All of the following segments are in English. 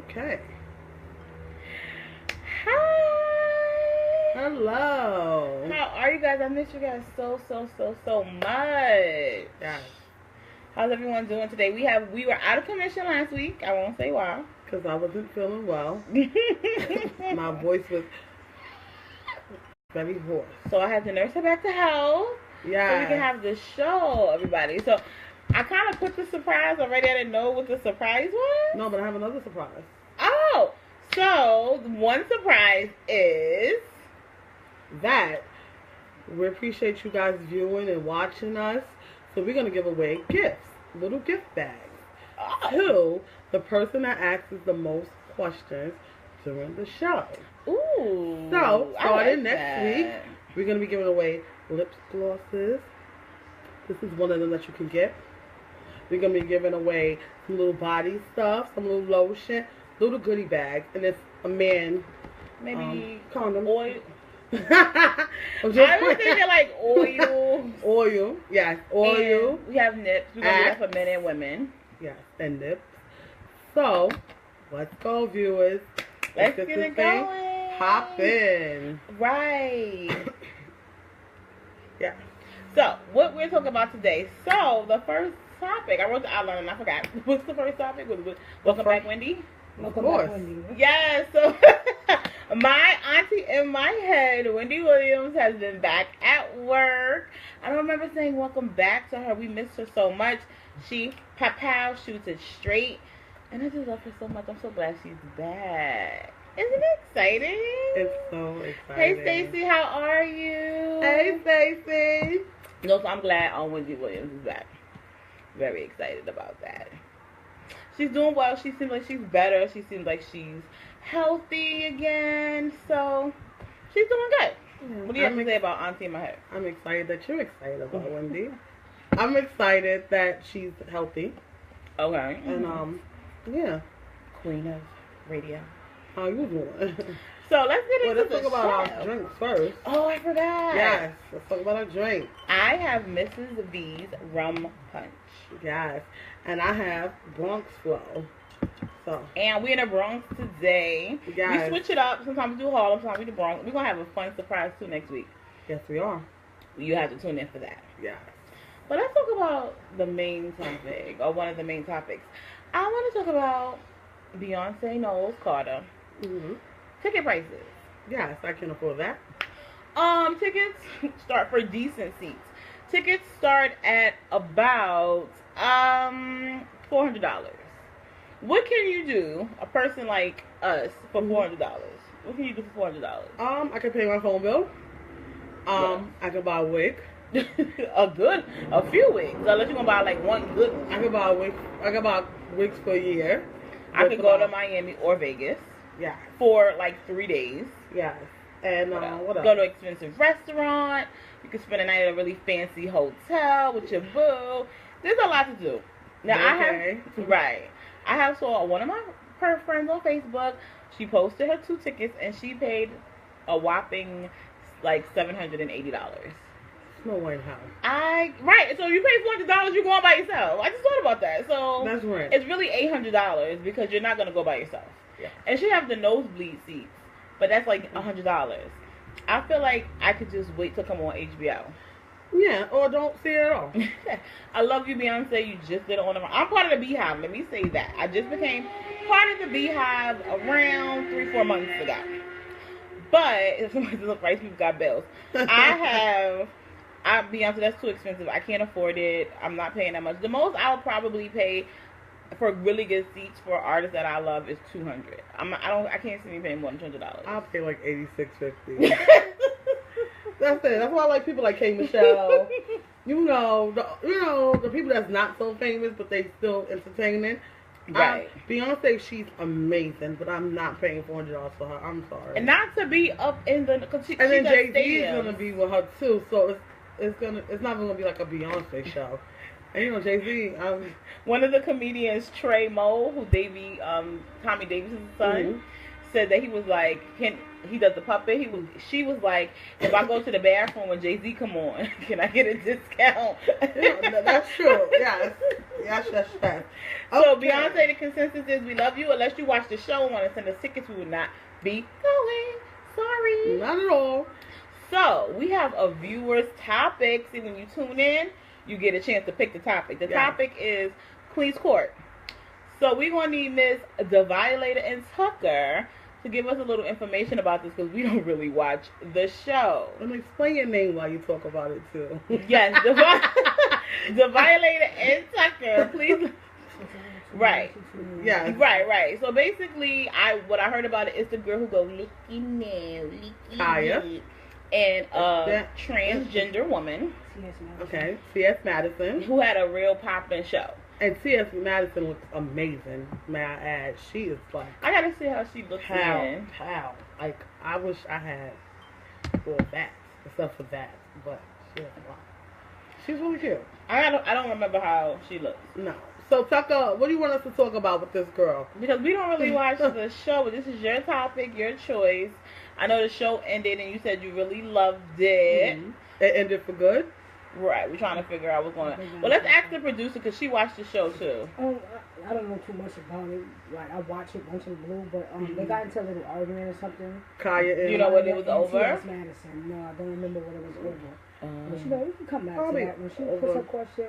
Okay. Hi. Hello. How are you guys? I miss you guys so much. Yes. How's everyone doing today? We were out of commission last week. I won't say why. Because I wasn't feeling well. My voice was very hoarse. So I had to nurse her back to health. Yeah. So we can have the show, everybody. So I kind of put the surprise already. I didn't know what the surprise was. No, but I have another surprise. Oh, so one surprise is that we appreciate you guys viewing and watching us. So we're going to give away gifts, little gift bags, to the person that asks the most questions during the show. Ooh. So, starting next that. week, we're going to be giving away lip glosses. This is one of them that you can get. We're going to be giving away some little body stuff, some little lotion, little goodie bags, and if a man, maybe condom. Oil. I was thinking like oil. Oil, yes, oil. And we have nips. We're going to do that for men and women. Yes, and nips. So, let's go, viewers. Let's get it going. Hop in. Right. Yeah. So, what we're talking about today. So, the first topic, I wrote the outline and I forgot. What's the first topic? Welcome back, Wendy. Welcome back, Wendy. Yes. So, my auntie in my head, Wendy Williams, has been back at work. I don't remember saying welcome back to her. We missed her so much. She, pow, shoots it straight. And I just love her so much. I'm so glad she's back. Isn't it exciting? It's so exciting. Hey, Stacy, how are you? Hey, Stacy. No, so I'm glad Wendy Williams is back. Very excited about that. She's doing well. She seems like she's better. She seems like she's healthy again. So, she's doing good. Yeah, what do you have to say about Auntie in my head? I'm excited that you're excited about Wendy. I'm excited that she's healthy. Okay. And, yeah. Queen of radio. How you doing? So let's get into let's talk about our drinks first. Oh, I forgot. Yes, let's talk about our drinks. I have Mrs. V's rum punch. Yes, and I have Bronx Flow. So. And we're in the Bronx today. Yes. We switch it up. Sometimes we do Harlem, sometimes we do Bronx. We're gonna have a fun surprise too next week. Yes, we are. You have to tune in for that. Yes. But let's talk about the main topic, or one of the main topics. I want to talk about Beyonce, Knowles, Carter. Mm-hmm. Ticket prices. Yes, I can afford that. Tickets start for decent seats. Tickets start at about $400. What can you do, a person like us, for $400? What can you do for $400? I can pay my phone bill. I can buy a wig. a few wigs. Unless you're gonna buy like one good one. I can buy a wig. I can buy wigs for a year. I could go to Miami or Vegas. Yeah. For like 3 days. Yes. And what else? Go to an expensive restaurant. You can spend a night at a really fancy hotel with your boo. There's a lot to do. Now I have saw one of my friends on Facebook. She posted her 2 tickets and she paid a whopping like $780. No way how. Right. So you pay $400, you're going by yourself. I just thought about that. So that's right. It's really $800 because you're not gonna go by yourself. Yeah. And she have the nosebleed seats, but that's like $100. I feel like I could just wait to come on HBO. Yeah, or don't see it at all. I love you, Beyonce. You just did it on the. I'm part of the Beehive. Let me say that. I just became part of the Beehive around 3-4 months ago. But if somebody's the price, people got bills. Beyonce, that's too expensive. I can't afford it. I'm not paying that much. The most I'll probably pay for really good seats for artists that I love is $200. I can't see me paying more than $200. I'll pay like $86.50. That's it. That's why I like people like K. Michelle. The people that's not so famous but they still entertaining. Right. Beyonce, she's amazing, but I'm not paying $400 for her. I'm sorry. And not to be up in the. And then Jay-Z is gonna be with her too, so it's not gonna be like a Beyonce show. And Jay-Z, one of the comedians, Trey Moe, who Tommy Davis's son, said that he was like, he does the puppet. She was like, if I go to the bathroom when Jay-Z come on, can I get a discount? Yeah, that's true. Yes. Yes. Okay. So Beyonce, the consensus is we love you. Unless you watch the show and want to send us tickets, we would not be going. Sorry. Not at all. So we have a viewer's topic. See, when you tune in, you get a chance to pick the topic. The topic is Queen's Court. So we're going to need Miss The Violator and Tucker to give us a little information about this because we don't really watch the show. And explain your name while you talk about it too. Yes, The Violator and Tucker, please. Right. Yeah. Right. So basically, what I heard about it is the girl who goes licky nail, Kaya. And a transgender woman. Okay. C.S. Madison. Who had a real poppin' show. And C.S. Madison looks amazing, may I add. She is like... I gotta see how she looks again. How? Like, I wish I had all that, except for that. But she has a lot. She's really cute. I don't remember how she looks. No. So, Tucker, what do you want us to talk about with this girl? Because we don't really watch the show, but this is your topic, your choice. I know the show ended and you said you really loved it. Mm-hmm. It ended for good? Right, we're trying to figure out what's going on. Well, let's ask the producer because she watched the show too. I don't know too much about it. Like, I watched it once in blue, but they got into a little argument or something. Kaya and... You know when it was over? Madison. No, I don't remember what it was over. But you know, we can come back to that when she puts her question.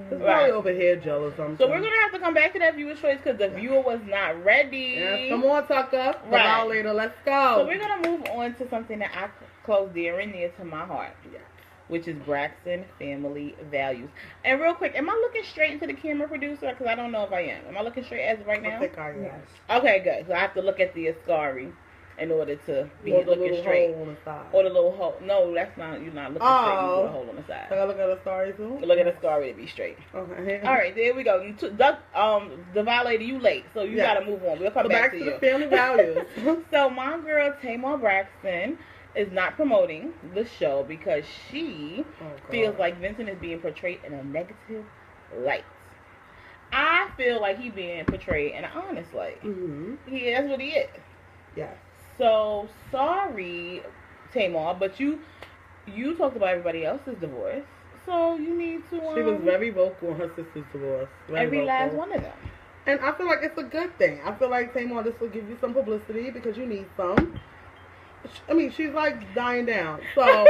It's probably over here, Jill, or something. So we're going to have to come back to that viewer's choice because the viewer was not ready. Yes, come on, Tucker. Right. Later, let's go. So we're going to move on to something that I close dear and near to my heart. Yes. Which is Braxton Family Values. And real quick, am I looking straight into the camera, producer? Because I don't know if I am. Am I looking straight as of right now? I think I am. Yes. Okay, good. So I have to look at the Ascari in order to be looking straight. Hole on the side. Or the little hole. No, that's not. You're not looking straight. You put a hole on the side. Can I look at the Ascari too? Look at the Ascari to be straight. Okay. All right, there we go. The Violator, you late, so you got to move on. We'll come back to you. The Family Values. So my girl Tamar Braxton is not promoting the show because she feels like Vincent is being portrayed in a negative light. I feel like he's being portrayed in an honest light. Mm-hmm. That's what he is. Yes. So sorry, Tamar, but you talked about everybody else's divorce, so you need to. She was very vocal on her sister's divorce. Every last one of them. And I feel like it's a good thing. I feel like Tamar, this will give you some publicity because you need some. I mean, she's like dying down. So,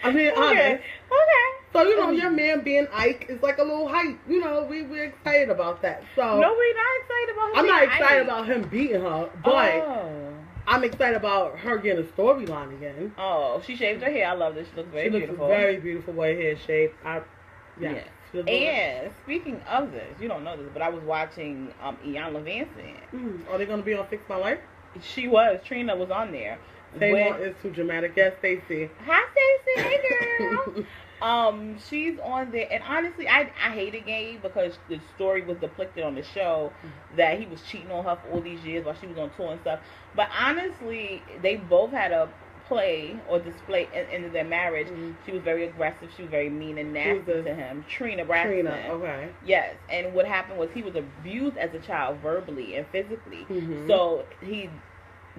I'm being honest. Okay. So, you know, your man being Ike is like a little hype. You know, we're excited about that. So, no, we're not excited about him. I'm not excited about him beating her, but I'm excited about her getting a storyline again. Oh, she shaved her hair. I love this. She looks very beautiful. She looks very beautiful with her hair shape. Yeah. And speaking of this, you don't know this, but I was watching Iyanla Vanzant. Are they going to be on Fix My Life? She was. Trina was on there. Tamar is too dramatic. Yes, Stacey. Hi, Stacey. Hey, girl. She's on there. And honestly, I hated Gabe because the story was depicted on the show that he was cheating on her for all these years while she was on tour and stuff. But honestly, they both had a play or display in their marriage. She was very aggressive. She was very mean and nasty to him. Trina Braxton. Okay. Yes. And what happened was he was abused as a child verbally and physically. So he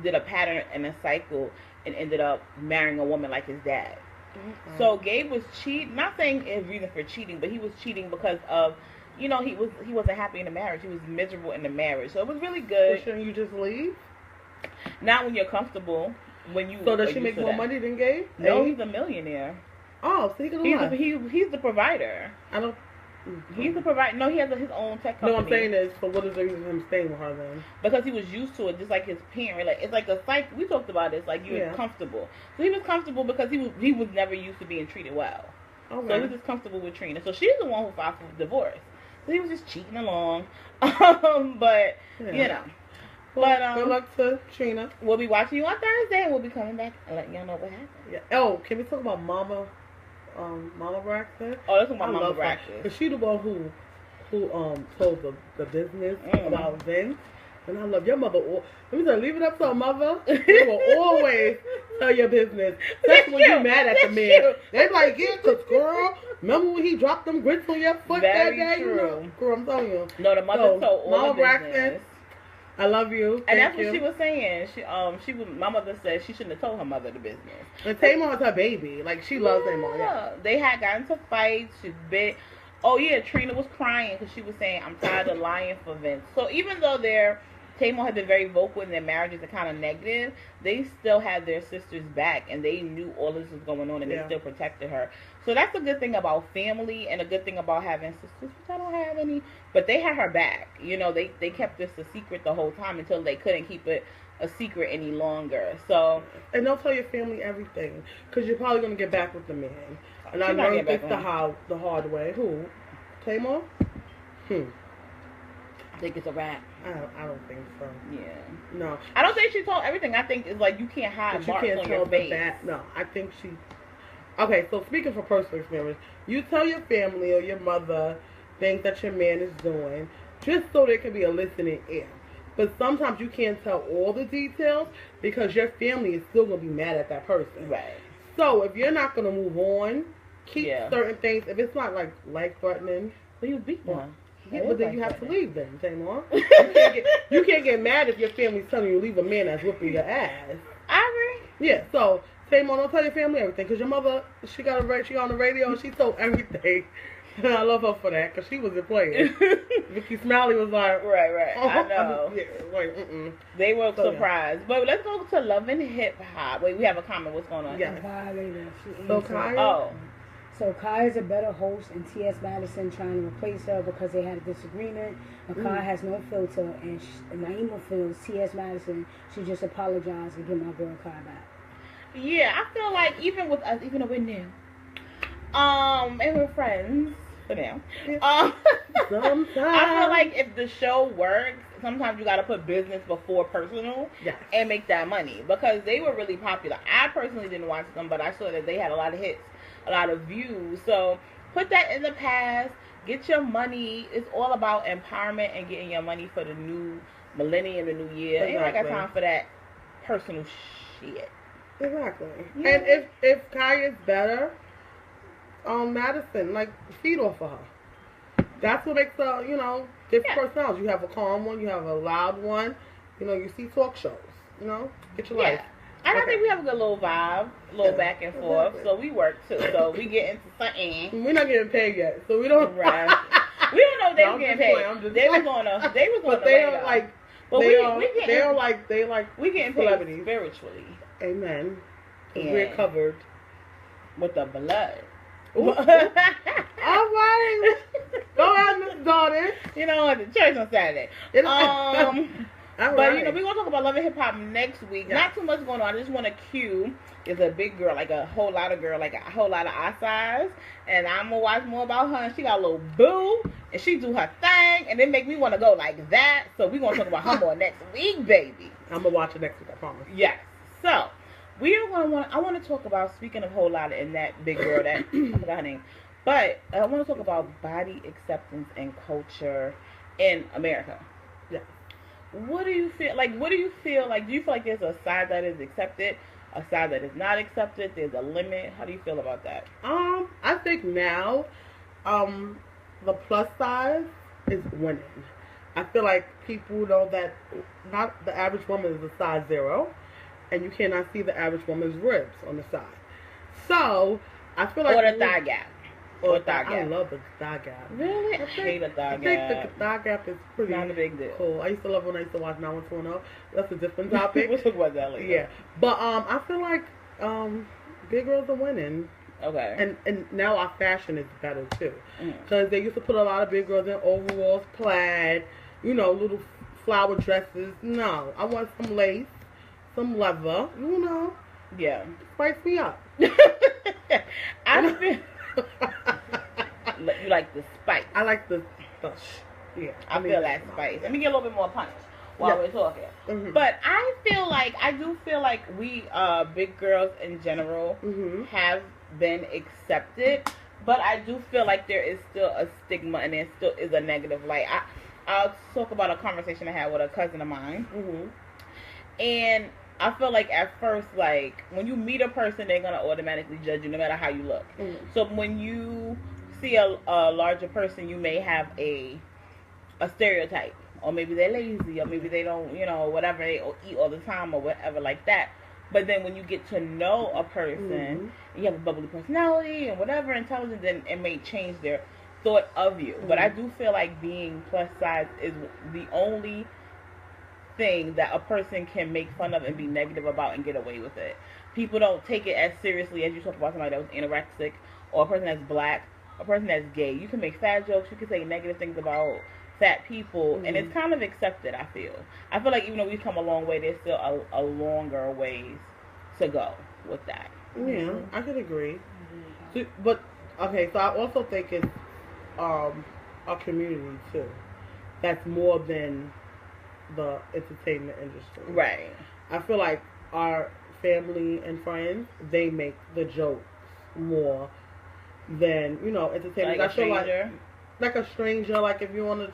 did a pattern and a cycle and ended up marrying a woman like his dad. So Gabe was cheating. Not saying a reason for cheating, but he was cheating because of, you know, he wasn't happy in the marriage. He was miserable in the marriage. So it was really good. So shouldn't you just leave? Not when you're comfortable. So does she make more money than Gabe? No, he's a millionaire. Oh, so he's the provider. He's the provider. No, he has his own tech company. No, I'm saying this. So what is the reason for him staying with her then? Because he was used to it, just like his parent. Like it's like a cycle. We talked about this. Like you're comfortable. So he was comfortable because he was never used to being treated well. Okay. So he was just comfortable with Trina. So she's the one who filed for divorce. So he was just cheating along. But you know. Well, but good luck to Trina. We'll be watching you on Thursday, and we'll be coming back and letting y'all know what happened. Yeah. Oh, can we talk about Mama Braxton? Oh, let's talk about Mama Braxton. Because she the one who told the business about Vince. And I love your mother. Let me tell you, leave it up to her mother. They will always tell your business. That's when you're mad at the man. They're like, yeah, because girl, remember when he dropped them grits on your foot that day? Very true. Girl, I'm telling you. No, the mother told all Mama the Braxton. business. I love you. And Thank that's you. what she was saying. My mother said she shouldn't have told her mother the business. And Tamar is her baby. Like, she loves Tamar. Yeah. They had gotten into fights. She's been. Oh yeah, Trina was crying because she was saying, "I'm tired of lying for Vince." So even though Tamar had been very vocal in their marriages and kind of negative, they still had their sister's back, and they knew all this was going on, and they still protected her. So that's a good thing about family, and a good thing about having sisters, which I don't have any, but they had her back. You know, they kept this a secret the whole time until they couldn't keep it a secret any longer. So, and don't tell your family everything, because you're probably going to get back with the man. And I learned this the hard way. Who? Tamar? I think it's a wrap. I don't think so. Yeah. No. I don't think she told everything. I think it's like you can't hide marks on your face. No, I think she... Okay, so speaking for personal experience, you tell your family or your mother things that your man is doing just so there can be a listening ear. But sometimes you can't tell all the details because your family is still going to be mad at that person. Right. So if you're not going to move on, keep certain things. If it's not like life-threatening... Well, you beat one. Yeah, but then you have to leave then, Tamar. You can't get mad if your family's telling you to leave a man that's whipping your ass. I agree. Yeah, so Tamar, don't tell your family everything, because your mother, she on the radio and she told everything. And I love her for that, because she wasn't playing. Vicky Smiley was like... Right, I know. Yeah, like, They were surprised. Yeah. But let's go to Love and Hip Hop. Wait, we have a comment. What's going on? Yeah. So Kai is a better host, and T.S. Madison trying to replace her because they had a disagreement. And Kai has no filter, and Naima feels T.S. Madison should just apologize and give my girl Kai back. Yeah, I feel like even with us, even though we're new, and we're friends for now, sometimes I feel like if the show works, sometimes you got to put business before personal and make that money, because they were really popular. I personally didn't watch them, but I saw that they had a lot of hits, a lot of views. So put that in the past. Get your money. It's all about empowerment and getting your money for the new millennium, the new year. Ain't like I got time for that personal shit. Exactly. Yeah. And if Kai is better, Madison, like, feed off of her. That's what makes her, different personalities. You have a calm one, you have a loud one. You see talk shows. Get your life. And I think we have a good little vibe, a little back and forth. So we work too. So we get into something. We're not getting paid yet, so we don't. Right. We don't know if they were getting paid. They was on a. But they are like. But they getting celebrities spiritually. Amen. We're covered with the blood. All right. Go ahead, Miss Daughter. At the church on Saturday. But, we're going to talk about Love and Hip Hop next week. Yeah. Not too much going on. I just want to cue. There's a big girl, like a whole lot of girl, like a whole lot of eye size. And I'm going to watch more about her. And she got a little boo. And she do her thing. And it make me want to go like that. So we're going to talk about her more next week, baby. I'm going to watch it next week, I promise. Yes. So, we are going to I want to talk about, speaking of whole lot and that big girl that, I forgot her name. But I want to talk about body acceptance and culture in America. Yeah. What do you feel like? Do you feel like there's a side that is accepted, a side that is not accepted? There's a limit. How do you feel about that? I think now, the plus size is winning. I feel like people know that not the average woman is a size 0, and you cannot see the average woman's ribs on the side. So I feel like or the thigh gap. Or thigh gap. I love the thigh gap. Really? I hate a thigh gap. I think the thigh gap is pretty not a big deal. Cool. I used to love when I used to watch 90210. That's a different topic. We'll talk about that later. Yeah. But I feel like big girls are winning. Okay. And now our fashion is better too. Because they used to put a lot of big girls in overalls, plaid, little flower dresses. No. I want some lace, some leather, Yeah. Spice me up. I feel... You like the spice. I like the yeah. I feel that spice. Let me get a little bit more punch while we're talking. Mm-hmm. But I do feel like we big girls in general have been accepted, but I do feel like there is still a stigma and there still is a negative light. I'll talk about a conversation I had with a cousin of mine, and I feel like at first, like, when you meet a person, they're going to automatically judge you no matter how you look. So when you see a larger person, you may have a stereotype or maybe they're lazy, or maybe they don't, you know, whatever, they eat all the time or whatever like that. But then when you get to know a person, you have a bubbly personality and whatever, intelligence, then it may change their thought of you. But I do feel like being plus size is the only thing that a person can make fun of and be negative about and get away with it. People don't take it as seriously as you talk about somebody that was anorexic, or a person that's black, a person that's gay. You can make fat jokes, you can say negative things about fat people, and it's kind of accepted. I feel like even though we've come a long way, there's still a longer ways to go with that. Yeah, I could agree. So, but okay, so I also think it's our community too. That's more than the entertainment industry. Right. I feel like our family and friends, they make the jokes more than, you know, entertainment. Like I feel stranger? like a stranger, like if you're on a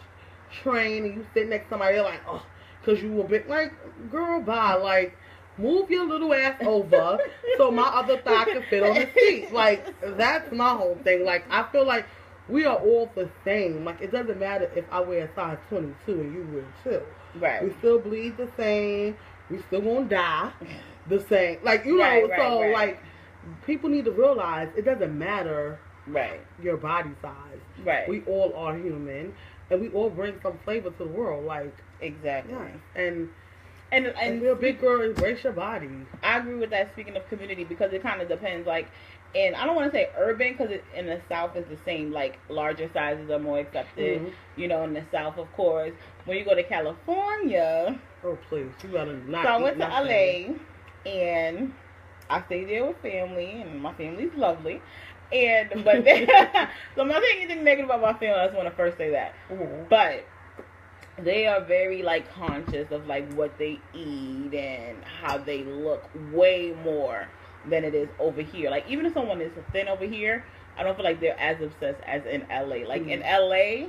train and you sit next to somebody, they're like, oh, because you a bit like, girl, bye, like, move your little ass over so my other thigh can fit on the seat. Like, that's my whole thing. Like, I feel like we are all the same. Like, it doesn't matter if I wear a size 22 and you wear 2. Right. We still bleed the same. We still gonna die the same. Like, you know, right. Like, people need to realize it doesn't matter your body size. Right. We all are human, and we all bring some flavor to the world. Like, exactly. Yeah. And if you're a big girl, embrace your body. I agree with that, speaking of community, because it kind of depends, like, and I don't want to say urban, because in the South it's the same, like, larger sizes are more accepted, you know, in the South, of course. When you go to California... Oh, please, you gotta not So I went to LA, and I stayed there with family, and my family's lovely. But so I'm not saying anything negative about my family, I just want to first say that. But they are very, like, conscious of, like, what they eat and how they look way more than it is over here. Like, even if someone is thin over here, I don't feel like they're as obsessed as in LA. Like, in LA...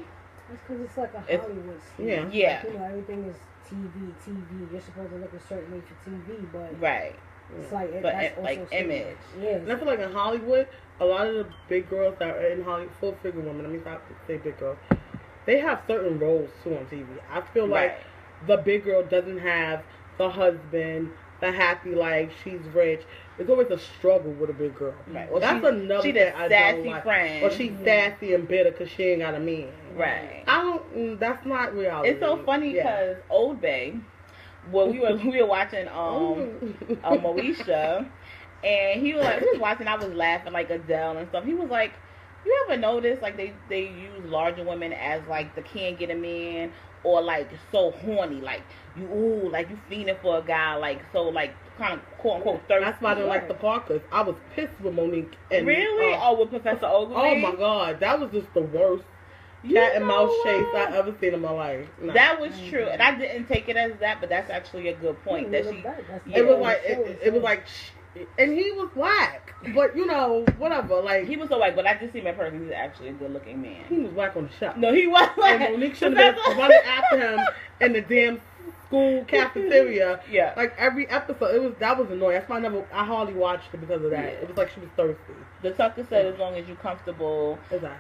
It's because it's like a Hollywood scene. Yeah. Like, you know, everything is TV. You're supposed to look a certain way for TV, but... Right. It's like... But, that's also like, image. Yeah. And I feel like in Hollywood, a lot of the big girls that are in Hollywood, full-figure women, I mean, I say big girls, they have certain roles, too, on TV. I feel like the big girl doesn't have the husband, the happy life, she's rich. There's always a struggle with a big girl. Right. Well, that's another she thing the I sassy don't like. friend. Or she's sassy and bitter because she ain't got a man. Right. I don't. That's not reality. It's so funny because Old Bay, well, we were watching Moesha, and he was like, we was watching. I was laughing like Adele and stuff. He was like, you ever notice like they use larger women as like the can't get a man, or like so horny, like you fiending for a guy, like so like kind of quote unquote thirsty. That's why I don't like the Parkers. I was pissed with Monique. And, really? With Professor Ogilvy? Oh my God, that was just the worst cat and mouse chase I ever seen in my life. No. That was true, and I didn't take it as that, but that's actually a good point. That she, it was like, and he was black, but you know, whatever. Like he was so white, but I just see him in person. He's actually a good-looking man. He was black on the show. No, he was. And Monique should have been running after him in the damn school cafeteria. Yeah. Like every episode, that was annoying. That's why I hardly watched it because of that. It was like she was thirsty. The Tucker said, as long as you're comfortable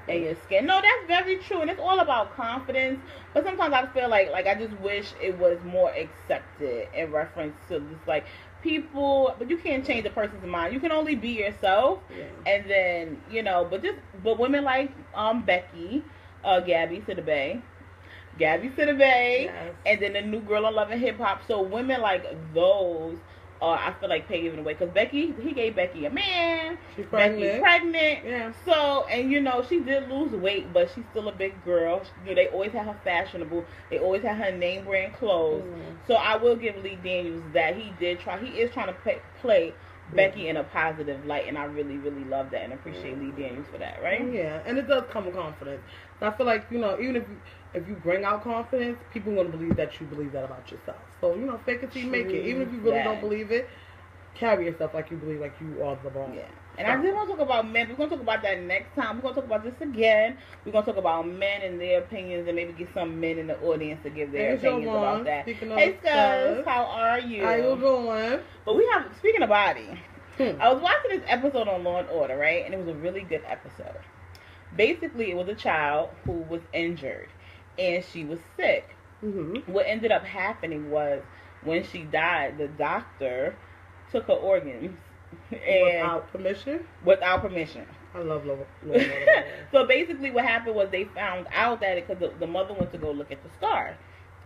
in your skin. No, that's very true, and it's all about confidence. But sometimes I feel like I just wish it was more accepted in reference to just like people. But you can't change a person's mind. You can only be yourself, and then but women like Becky, Gabby Sidibe, and then the new girl on Love and Hip Hop. So women like those I feel like paving the way, because he gave Becky a man. She's pregnant. Yeah. So, and she did lose weight, but she's still a big girl. They always had her fashionable. They always had her name brand clothes. So I will give Lee Daniels that he is trying to play Becky in a positive light, and I really, really love that and appreciate Lee Daniels for that, right? Yeah, and it does come with confidence. And I feel like, even if you bring out confidence, people are going to believe that you believe that about yourself. So, fake it till you make it. Even if you really don't believe it, carry yourself like you believe like you are the bomb. Yeah. And I did want to talk about men. We're going to talk about that next time. We're going to talk about this again. We're going to talk about men and their opinions, and maybe get some men in the audience to give their opinions about that. Hey, Scuzz, how are you? How you doing? But speaking of body, I was watching this episode on Law & Order, right? And it was a really good episode. Basically, it was a child who was injured, and she was sick. Mm-hmm. What ended up happening was when she died, the doctor took her organs. And Without permission? Without permission. I love Lotta. So basically what happened was they found out that because the mother went to go look at the scar.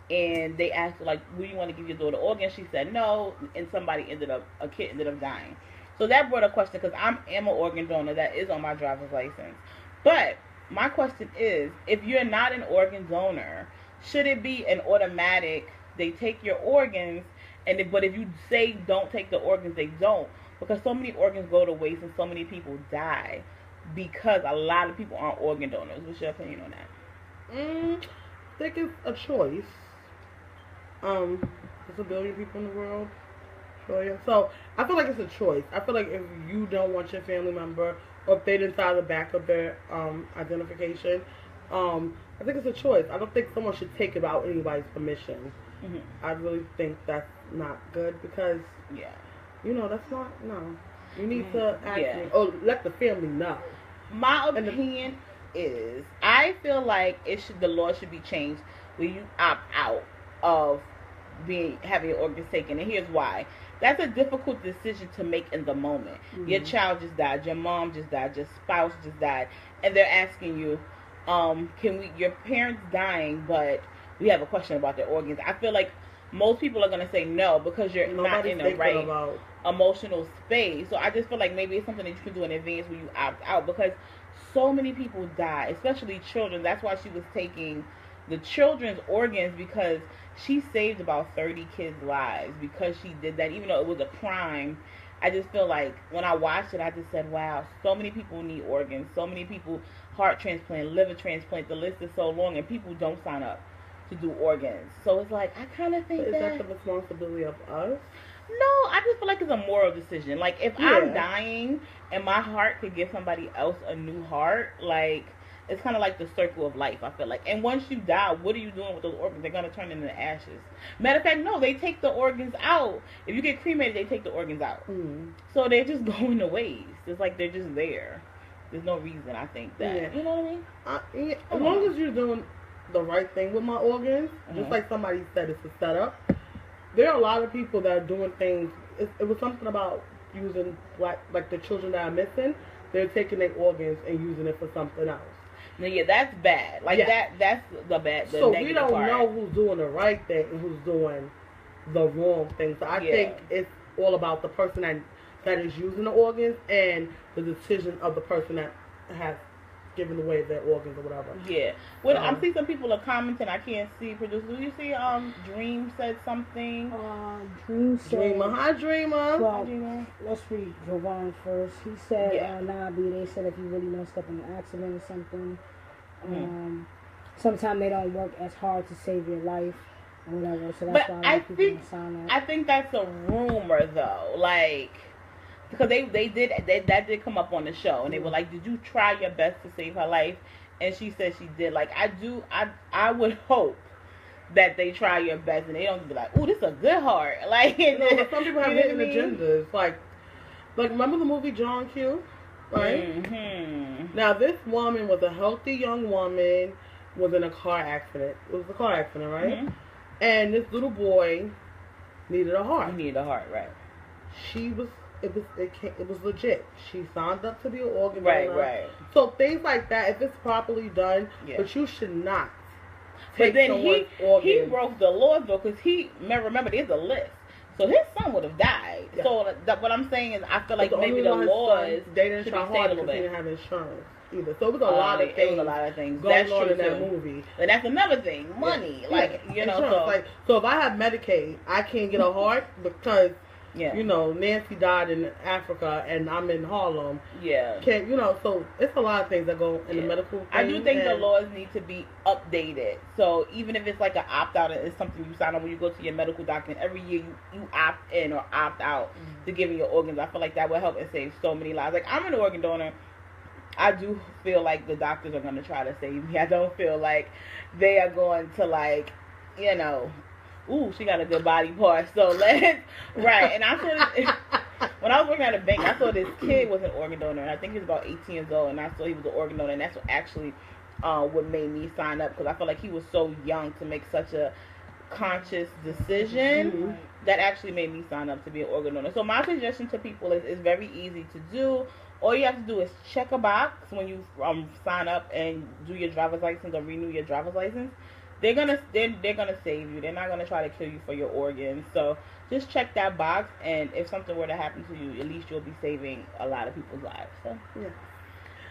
And they asked her, like, would you want to give your daughter organs? She said no. And a kid ended up dying. So that brought a question, because I am an organ donor. That is on my driver's license. But my question is, if you're not an organ donor, should it be an automatic, they take your organs, but if you say don't take the organs, they don't? Because so many organs go to waste and so many people die because a lot of people aren't organ donors. What's your opinion on that? I think it's a choice. There's 1 billion people in the world. So I feel like it's a choice. I feel like if you don't want your family member, or if they didn't sign the back of their identification, I think it's a choice. I don't think someone should take it without anybody's permission. Mm-hmm. I really think that's not good, because that's not, no. You need to actually, let the family know. My opinion is, I feel like the law should be changed where you opt out of having your organs taken, and here's why. That's a difficult decision to make in the moment. Mm-hmm. Your child just died, your mom just died, your spouse just died, and they're asking you, your parents dying, but we have a question about their organs. I feel like most people are going to say no, because you're not in the right emotional space. So I just feel like maybe it's something that you can do in advance when you opt out, because so many people die, especially children. That's why she was taking the children's organs, because she saved about 30 kids' lives because she did that, even though it was a crime. I just feel like when I watched it, I just said, wow, so many people need organs. So many people, heart transplant, liver transplant, the list is so long, and people don't sign up to do organs. So it's like, I kind of think is that the responsibility of us? No, I just feel like it's a moral decision. Like, if I'm dying and my heart could give somebody else a new heart, like, it's kind of like the circle of life, I feel like. And once you die, what are you doing with those organs? They're going to turn into ashes. Matter of fact, no, they take the organs out. If you get cremated, they take the organs out. Mm. So they're just going to waste. It's like they're just there. There's no reason, I think, that. Yeah. You know what I mean? As long as you're doing the right thing with my organs, just like somebody said, it's a setup. There are a lot of people that are doing things. It was something about using, like the children that are missing, they're taking their organs and using it for something else. Now, that's bad. Like, that's the bad, the so negative we don't part. know who's doing the right thing and who's doing the wrong thing. So I think it's all about the person that is using the organs and the decision of the person that has given away their organs or whatever. Yeah. Well, I'm seeing some people are commenting. I can't see. Producer, do you see? Dream said something. Dream said. Dreamer. Hi, Dreamer. Well, Hi, Dreamer. let's read Jovan first. He said, nah, B, they said if you really messed up in an accident or something, sometimes they don't work as hard to save your life or whatever. So that's why a lot of people don't sign up. I think that's a rumor, though. Like, because that did come up on the show, and they were like, did you try your best to save her life? And she said she did. Like, I would hope that they try your best, and they don't be like, ooh, this is a good heart. Like, but some people have hidden agendas. Like, remember the movie John Q? Right? Mm-hmm. Now, this woman was a healthy young woman, was in a car accident. It was a car accident, right? Mm-hmm. And this little boy needed a heart. He needed a heart, right? It was legit. She signed up to be an organ donor. Right. So things like that, if it's properly done, but you should not take someone's organs. He broke the law, though, because remember, there's a list. So his son would have died. Yeah. So what I'm saying is, I feel like maybe the laws they didn't try hard because he didn't have insurance either. So it was a lot of things. Going on in that movie. And that's another thing, money. Yeah. Like, insurance. So if I have Medicaid, I can't get a heart because Nancy died in Africa and I'm in Harlem. Yeah. So it's a lot of things that go in the medical thing. I do think the laws need to be updated. So even if it's like an opt-out, it's something you sign up when you go to your medical doctor, and every year you opt in or opt out to giving your organs. I feel like that will help and save so many lives. Like, I'm an organ donor. I do feel like the doctors are going to try to save me. I don't feel like they are going to, ooh, she got a good body part. So right. And I saw this when I was working at a bank. I saw this kid was an organ donor, and I think he was about 18 years old. And I saw he was an organ donor, and that's what actually what made me sign up, because I feel like he was so young to make such a conscious decision that actually made me sign up to be an organ donor. So my suggestion to people is very easy to do. All you have to do is check a box when you sign up and do your driver's license or renew your driver's license. They're gonna save you. They're not gonna try to kill you for your organs. So just check that box, and if something were to happen to you, at least you'll be saving a lot of people's lives. So yeah,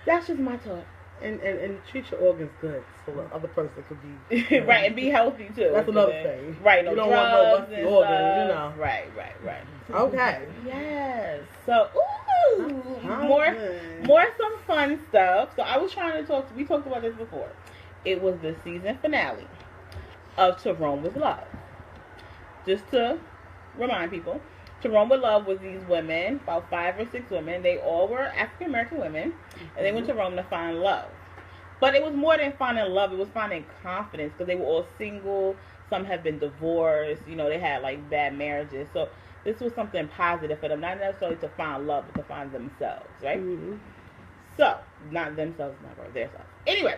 that's just my thought. And treat your organs good, so the other person could be right, and be healthy too. That's another thing. Right, no you don't drugs want no and organs, you know. Right. Okay. Yes. So more some fun stuff. So I was trying to talk. We talked about this before. It was the season finale of To Rome with Love. Just to remind people, To Rome with Love was these women, about 5 or 6 women. They all were African American women, and they went to Rome to find love. But it was more than finding love. It was finding confidence, because they were all single. Some had been divorced. You know, they had like bad marriages. So this was something positive for them, not necessarily to find love, but to find themselves, right? So, not themselves, not themselves. Anyway,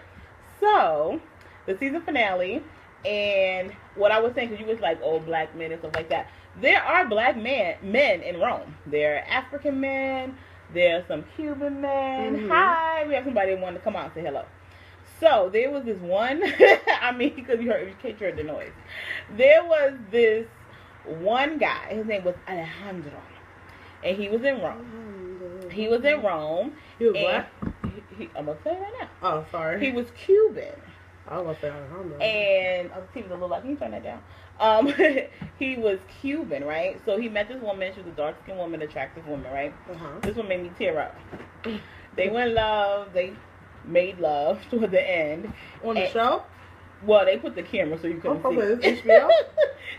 so the season finale, and what I was saying, because you was like, oh, black men and stuff like that. There are black men in Rome. There are African men. There are some Cuban men. Hi, we have somebody that wanted to come out and say hello. So there was this one. I mean, because you can't hear the noise. There was this one guy. His name was Alejandro, and he was in Rome. He was black. I'm gonna say it right now. Oh, sorry. He was Cuban. I was gonna say Alejandro. And he was a little like, can you turn that down? He was Cuban, right? So he met this woman. She was a dark-skinned woman, attractive woman, right? This one made me tear up. They went in love. They made love toward the end. On the show? Well, they put the camera so you couldn't see. It's HBO?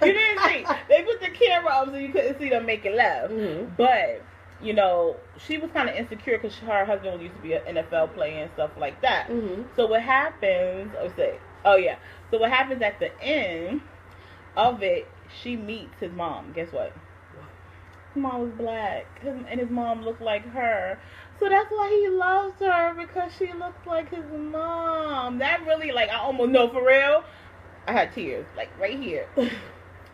You didn't see. They put the camera up so you couldn't see them making love. But, you know, she was kind of insecure because her husband used to be an NFL player and stuff like that. So what happens, so what happens at the end of it, she meets his mom. Guess what? His mom was black, and his mom looked like her. So that's why he loves her, because she looks like his mom. That really, like, I almost know, for real. I had tears, like, right here.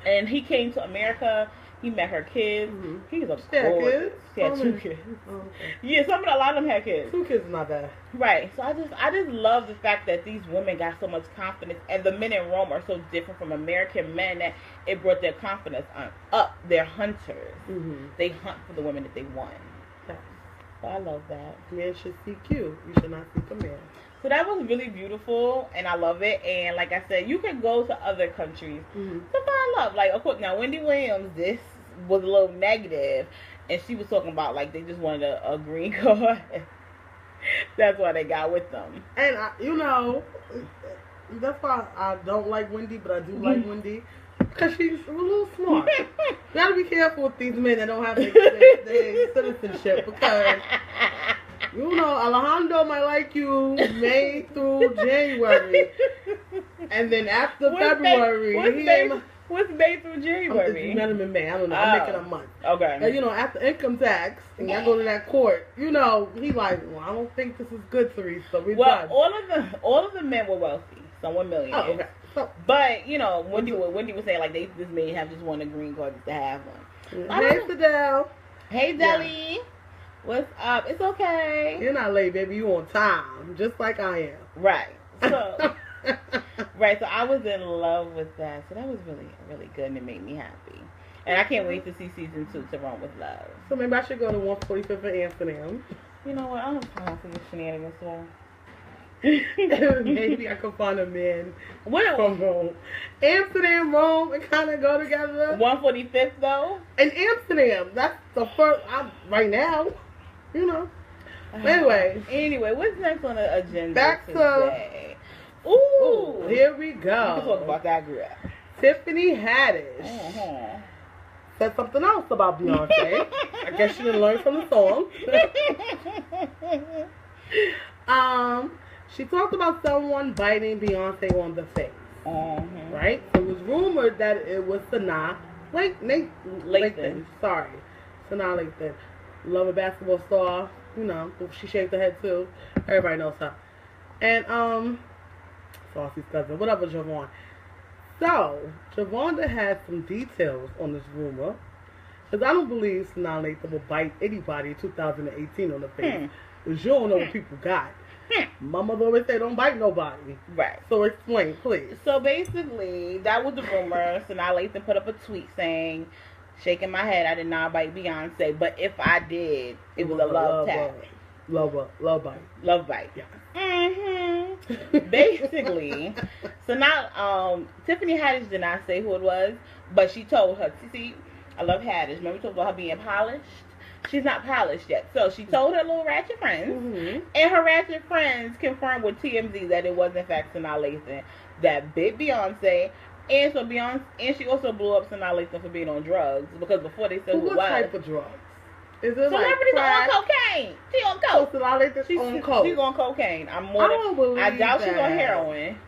And he came to America. He met her kids. He's a gorgeous. He had 2 kids. Oh, okay. Yeah, a lot of them had kids. 2 kids is not bad. Right. So I just love the fact that these women got so much confidence, and the men in Rome are so different from American men that it brought their confidence up. They're hunters. They hunt for the women that they want. So I love that. Men should seek you. You should not seek a man. So that was really beautiful, and I love it. And like I said, you can go to other countries to find love. Like, of course, now Wendy Williams, this was a little negative, and she was talking about like they just wanted a green card. That's why they got with them. And you know, that's why I don't like Wendy, but I do like Wendy. Because she's a little smart. You gotta be careful with these men that don't have their citizenship, because, you know, Alejandro might like you May through January. And then after February, what's May through January? You met him in May. I don't know. I'm making a month. Okay. And, you know, after income tax, and I go to that court, you know, he's like, well, I don't think this is good, Teresa. Done. all of the men were wealthy. Some were millionaires. Oh, okay. But, you know, Wendy was saying, like, this may have just won a green card just to have one. Hey, Fidel. Hey, Deli. Yeah. What's up? It's okay. You're not late, baby. You on time, just like I am. Right. So, so I was in love with that. So that was really, really good, and it made me happy. And I can't wait to see season 2 to Rome with Love. So maybe I should go to 145th and Amsterdam. You know what? I don't have time for your shenanigans, so. Maybe I could find a man from Rome. Amsterdam, Rome, and kind of go together. 145th, though? In Amsterdam. That's the first, right now, you know. Anyway, what's next on the agenda back today? Ooh, here we go. We can talk about that girl. Tiffany Haddish said something else about Beyonce. I guess she didn't learn from the song. She talked about someone biting Beyonce on the face. Right? So it was rumored that it was Sanna Latham. Sorry. Sanna Latham. Love a basketball star. You know, she shaved her head too. Everybody knows her. And, Saucy's cousin, whatever, Javon. So, Javonda has some details on this rumor. Because I don't believe Sanaa Latham will bite anybody in 2018 on the face. Because you don't know what people got. My mother always say don't bite nobody. Right. So explain, please. So basically, that was the rumor. Sanaa Latham put up a tweet saying, shaking my head, I did not bite Beyonce, but if I did, it was a love tap. Love bite. Love bite. Yeah. Basically, so now Tiffany Haddish did not say who it was, but she told her, see, I love Haddish. Remember we talked about her being polished? She's not polished yet. So she told her little ratchet friends, and her ratchet friends confirmed with TMZ that it was in fact Sanaa Latham that bit Beyonce. And so Beyonce, and she also blew up Sanaa Latham for being on drugs, because before they said who it was. What type of drugs? Is it celebrities like on cocaine? She on coke. So Sanaa Latham's on coke. She's on cocaine. I doubt she's on heroin.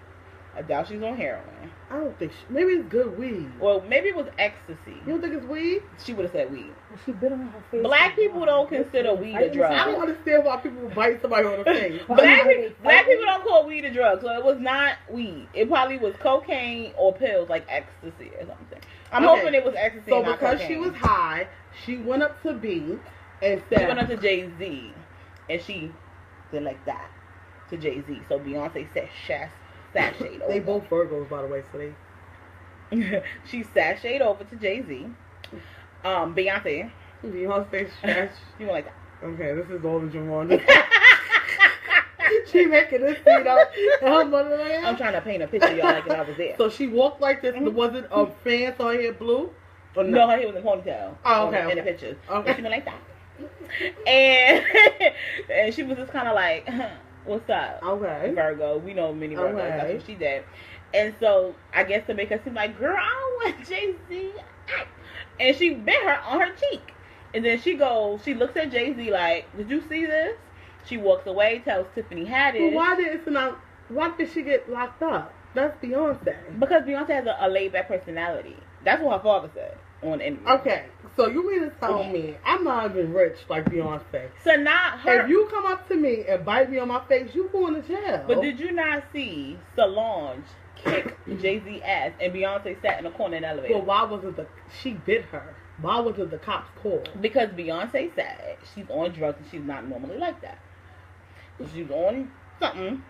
I doubt she's on heroin. I don't think maybe it's good weed. Well, maybe it was ecstasy. You don't think it's weed? She would have said weed. Well, she bit on her face. Black people don't consider weed a drug. I don't understand why people bite somebody on the face. Black people don't call weed a drug, so it was not weed. It probably was cocaine or pills like ecstasy or something. I'm hoping it was ecstasy. So and not because cocaine. she was high, she went up to B and said, she went up to Jay-Z, and she did like that to Jay-Z. So Beyonce said sashayed over. They both Virgos, by the way, so they. She sashayed over to Jay-Z. Beyonce. Beyonce sash. You went like that. Okay, this is all the Javon. She making this scene up. I'm trying to paint a picture, y'all, like if I was there. So she walked like this. Was it a fan so her hair blue? Or no, her hair was in a ponytail. Oh, okay. In the pictures. Okay. And she went like that. And she was just kind of like, what's up? Okay. Virgo. We know many Virgos. Okay. That's what she did. And so, I guess to make her seem like, girl, I don't want Jay-Z. And she bit her on her cheek. And then she looks at Jay-Z like, did you see this? She walks away, tells Tiffany Haddish. Well, why did she get locked up? That's Beyonce. Because Beyonce has a laid-back personality. That's what her father said on the interview. Okay, so you mean to tell me I'm not even rich like Beyonce? So not her. If you come up to me and bite me on my face, you going to jail. But did you not see Solange kick Jay-Z ass and Beyonce sat in the corner in the elevator? Well, why wasn't she bit her? Why wasn't the cops called? Because Beyonce said she's on drugs and she's not normally like that. She's on something.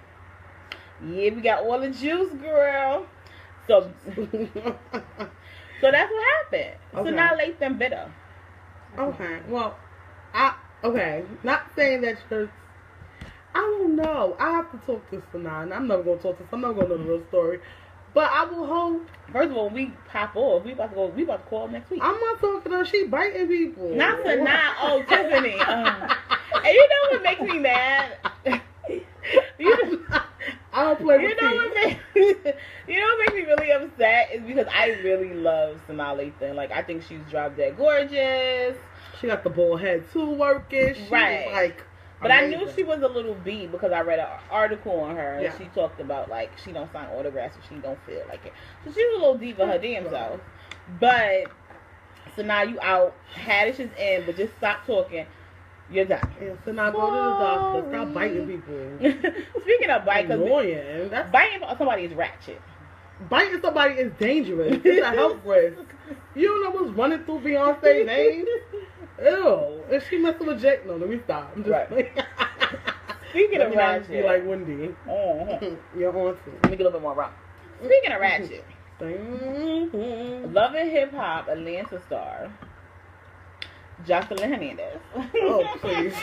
Yeah, we got all the juice, girl. So that's what happened. Okay. So now Latham bit her. Okay. Well, not saying that you're. I don't know. I have to talk to Sanaa, and I'm never gonna talk to. I'm not gonna know the real story. But I will hope. First of all, when we pop off, we about to call next week. I'm not talking to her. She biting people. Not Sanaa. Oh, Tiffany. And you know what makes me mad? I don't play with you know what makes me really upset is because I really love Sanaa Latham. Like, I think she's drop dead gorgeous. She got the bald head too working. She right. Was like, but amazing. I knew she was a little beat because I read an article on her and yeah. she talked about like she don't sign autographs if she don't feel like it. So she was a little diva her damn self. But so now you out. Haddish is in, but just stop talking. You're done. Yeah, so now go to the doctor. Stop biting people. Speaking of biting, annoying. Biting somebody is ratchet. Biting somebody is dangerous. It's a health risk. You don't know what's running through Beyonce's veins? Ew. If she messing with Jake, no, let me stop. I'm just right. Speaking of ratchet. Be like Wendy. You're on to. Let me get a little bit more rock. Speaking of ratchet. Love and Hip Hop Atlanta star Joselines Hernandez. Oh, please.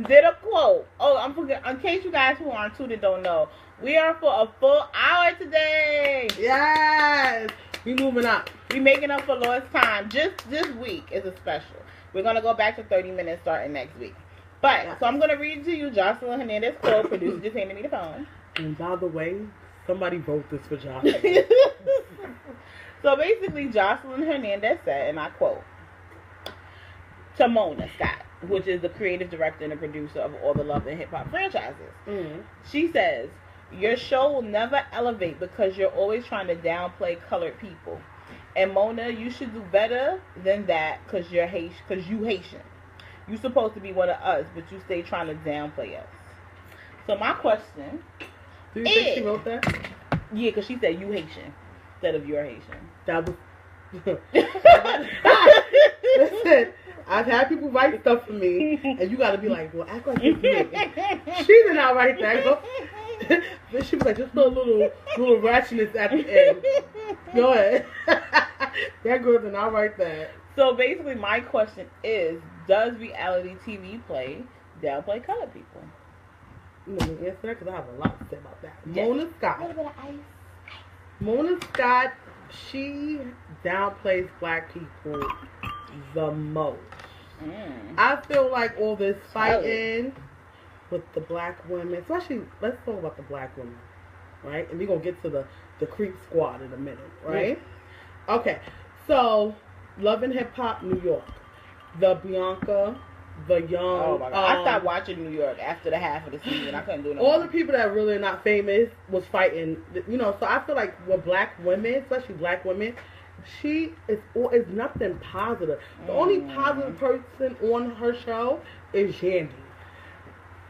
Did a quote. Oh, I'm forgetting. In case you guys who aren't tuned and don't know, we are for a full hour today. Yes. We moving up. We making up for lost time. Just this week is a special. We're going to go back to 30 minutes starting next week. But, so I'm going to read to you Joselines Hernandez quote. Producer just handed me the phone. And by the way, somebody wrote this for Jocelyn. So basically, Joselines Hernandez said, and I quote, to Mona Scott, which is the creative director and the producer of all the Love and Hip Hop franchises. Mm-hmm. She says, your show will never elevate because you're always trying to downplay colored people. And Mona, you should do better than that because you're Haitian. Because you Haitian. You're supposed to be one of us, but you stay trying to downplay us. So my question. Do you think she wrote that? Yeah, because she said you Haitian instead of you're Haitian. That was. Listen, I've had people write stuff for me, and you got to be like, well, act like it's me. She did not write that. She was like, just put a little ratchetness at the end. Go ahead. That girl did not write that. So basically, my question is, does reality TV downplay colored people? Let me answer that because I have a lot to say about that. Yes. Mona A Scott. little bit of ice. Mona Scott, she downplays black people the most. I feel like all this fighting with the black women, especially, let's talk about the black women, right? And we're going to get to the creep squad in a minute, right? Yeah. Okay, so Love and Hip Hop New York, the Bianca, the young. Oh my God. I stopped watching New York after the half of the season. I couldn't do no all more. the people that really are not famous was fighting, so I feel like with black women, especially black women, she is nothing positive. The only positive person on her show is Yandy.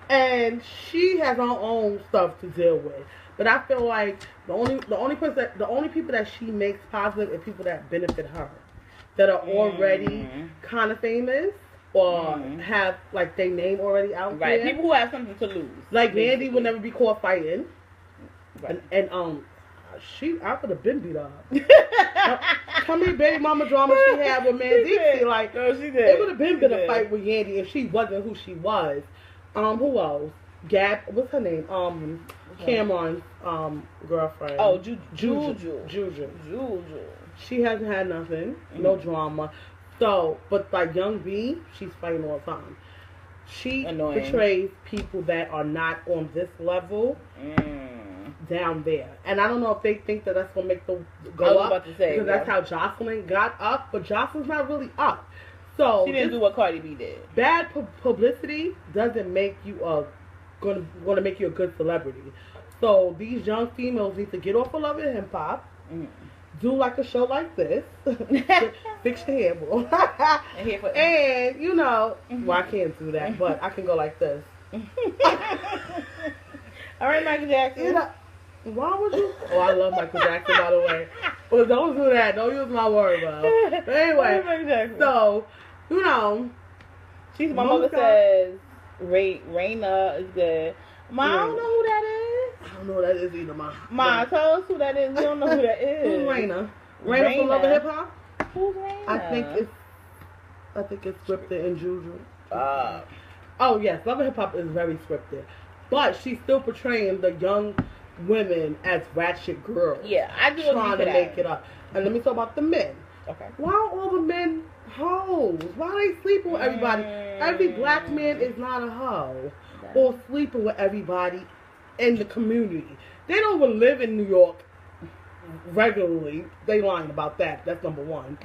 And she has her own stuff to deal with. But I feel like the only people that she makes positive are people that benefit her, that are already kind of famous or have like their name already out there. Right, people who have something to lose. Like Wendy would never be caught fighting. Right. And I could have been beat up. How many baby mama drama she had with Mandy? Like, no, she did. It would have been a fight with Yandy if she wasn't who she was. Who else? Gab, what's her name? Cameron's girlfriend. Oh, Juju. She hasn't had nothing, no drama. So, but like Young B, she's fighting all the time. She portrays people that are not on this level down there. And I don't know if they think that that's going to make them go up. Because that's how Jocelyn got up. But Jocelyn's not really up. So she didn't do what Cardi B did. Bad publicity doesn't make you going to make you a good celebrity. So these young females need to get off of Love and Hip Hop. Do like a show like this. Fix your hair, boy. And, well, I can't do that, but I can go like this. All right, Michael Jackson. Why would you? Oh, I love Michael Jackson, by the way. Well, don't do that. Don't use my word, bro. But anyway, so, my mother says Raina is good. Ma, I don't know who that is. I don't know who that is either, Ma, tell us who that is. We don't know who that is. Who's Raina? Raina from Love and Hip Hop? Who's Raina? I think it's scripted and Juju. Oh yes, Love and Hip Hop is very scripted, but she's still portraying the young women as ratchet girls. Yeah, I do trying to make it up. And let me talk about the men. Okay. Why are all the men hoes? Why are they sleeping with everybody? Every black man is not a hoe or sleeping with everybody in the community. They don't even live in New York regularly. They lying about that. That's number one.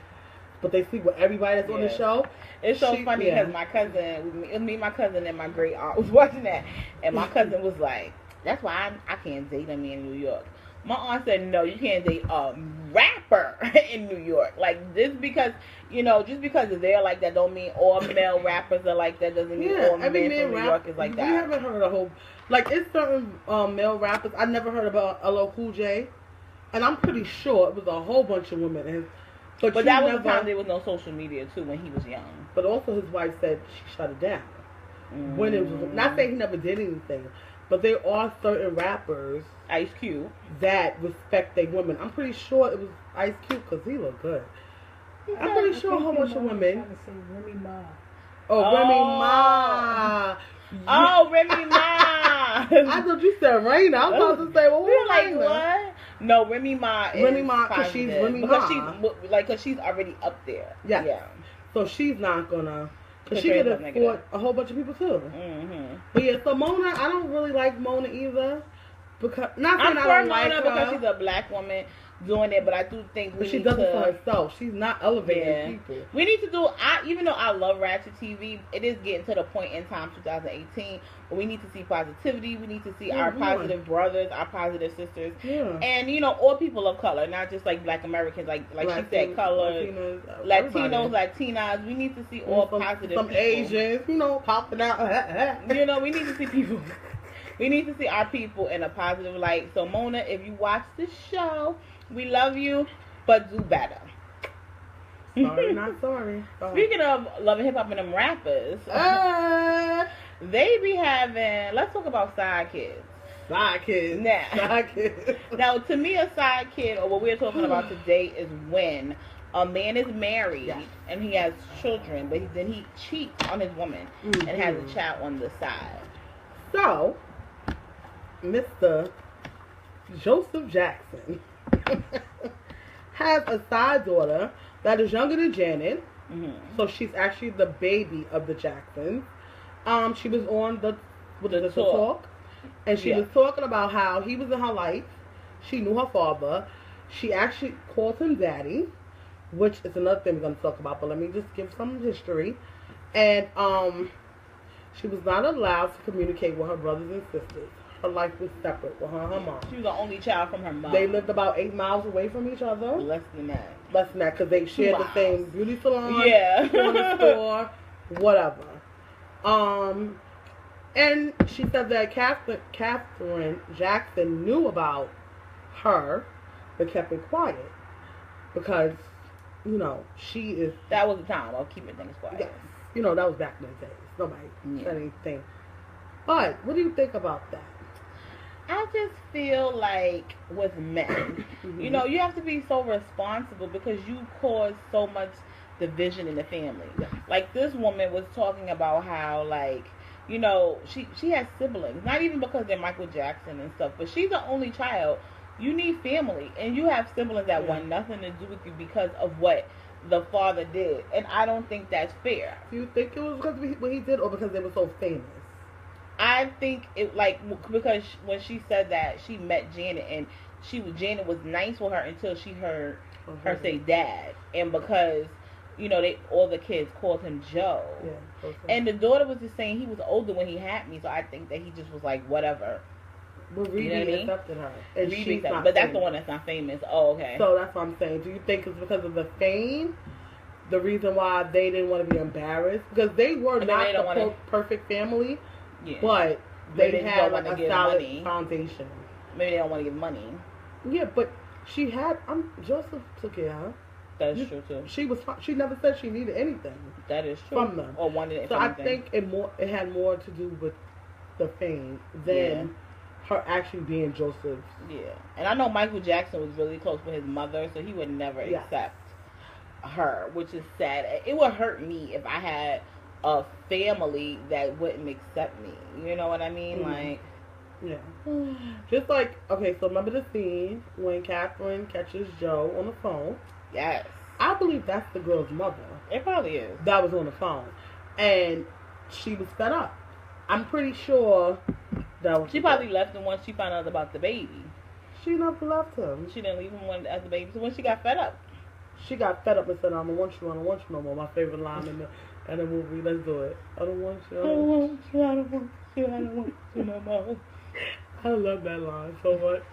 But they sleep with everybody that's on the show. It's so funny because my cousin, me, my cousin, and my great aunt was watching that, and my cousin was like, "That's why I can't date a man in New York." My aunt said, "No, you can't date a rapper in New York. Like just because just because they're like that, don't mean all male rappers are like that. Doesn't mean all men from New York is like that." You haven't heard a whole it's certain male rappers. I never heard about LL Cool J, and I'm pretty sure it was a whole bunch of women. But that was the time there was no social media too when he was young. But also his wife said she shut it down. When it was not saying he never did anything, but there are certain rappers, Ice Cube, that respect their women. I'm pretty sure it was Ice Cube because he looked good. I'm pretty sure a whole bunch of women. Remy Ma. Remy Ma. Oh, Remy Ma. I thought you said Raina. I was about to say, well, we're like, what? No, Remy Ma is because she's Remy Ma. Because she's already up there. Yeah. So she's not gonna. Because she could have fought a whole bunch of people too. But yeah, so Mona, I don't really like Mona either. Because I'm for Mona because she's a black woman doing it, but I do think she does it for herself. She's not elevating people. We need to do. Even though I love Rachet TV, it is getting to the point in time, 2018, where we need to see positivity. We need to see our positive brothers, our positive sisters, and all people of color, not just like Black Americans, like she said, color, Latinos, Latinas. We need to see all positive. Some people. Asians, popping out. We need to see people. We need to see our people in a positive light. So, Mona, if you watch this show, we love you, but do better. Sorry, not sorry. Speaking of Love and Hip Hop and them rappers, they be having, let's talk about side kids. Side kids. Now, to me, a side kid, or what we're talking about today, is when a man is married and he has children, but then he cheats on his woman and has a child on the side. So, Mr. Joseph Jackson has a side daughter that is younger than Janet. So she's actually the baby of the Jacksons. She was on the talk. And she was talking about how he was in her life. She knew her father. She actually called him daddy, which is another thing we're going to talk about. But let me just give some history. And she was not allowed to communicate with her brothers and sisters. Her life was separate with her and her mom. She was the only child from her mom. They lived about 8 miles away from each other. Less than that. Because they shared the same beauty salon, corner store, whatever. And she said that Catherine Jackson knew about her, but kept it quiet because, you know, she is. That was the time of keeping things quiet. Yes, you know, that was back in the days. Nobody said anything. But what do you think about that? I just feel like with men, you know, you have to be so responsible because you cause so much division in the family. Yes. Like this woman was talking about how, like, you know, she has siblings. Not even because they're Michael Jackson and stuff, but she's the only child. You need family, and you have siblings that want nothing to do with you because of what the father did. And I don't think that's fair. Do you think it was because of what he did, or because they were so famous? I think it, like, because when she said that she met Janet, and Janet was nice with her until she heard her say dad, and because, you know, all the kids called him Joe. Yeah, okay. And the daughter was just saying he was older when he had me, so I think that he just was like, whatever. But Rebe accepted her. And she's not but that's famous. the one that's not famous. Oh, okay. So that's what I'm saying. Do you think it's because of the fame? The reason why they didn't want to be embarrassed? Because they were not the perfect family, but they had like a solid foundation. Maybe they don't want to give money. Yeah, but she had, Joseph took care of her. That is true too. She never said she needed anything. That is true. From them. Or wanted it. So I think it had more to do with the fame than her actually being Joseph's. Yeah. And I know Michael Jackson was really close with his mother, so he would never accept her, which is sad. It would hurt me if I had a family that wouldn't accept me. You know what I mean? Like, yeah. Just like, okay, so remember the scene when Catherine catches Joe on the phone? Yes. I believe that's the girl's mother. It probably is. That was on the phone. And she was fed up. I'm pretty sure that was. She probably left him once she found out about the baby. She never left him. She didn't leave him as the baby. So when she got fed up. She got fed up and said, I don't want you no more. My favorite line in the movie. Let's do it. I don't want you. I don't want you. I don't want you. I don't want you no more. I love that line so much.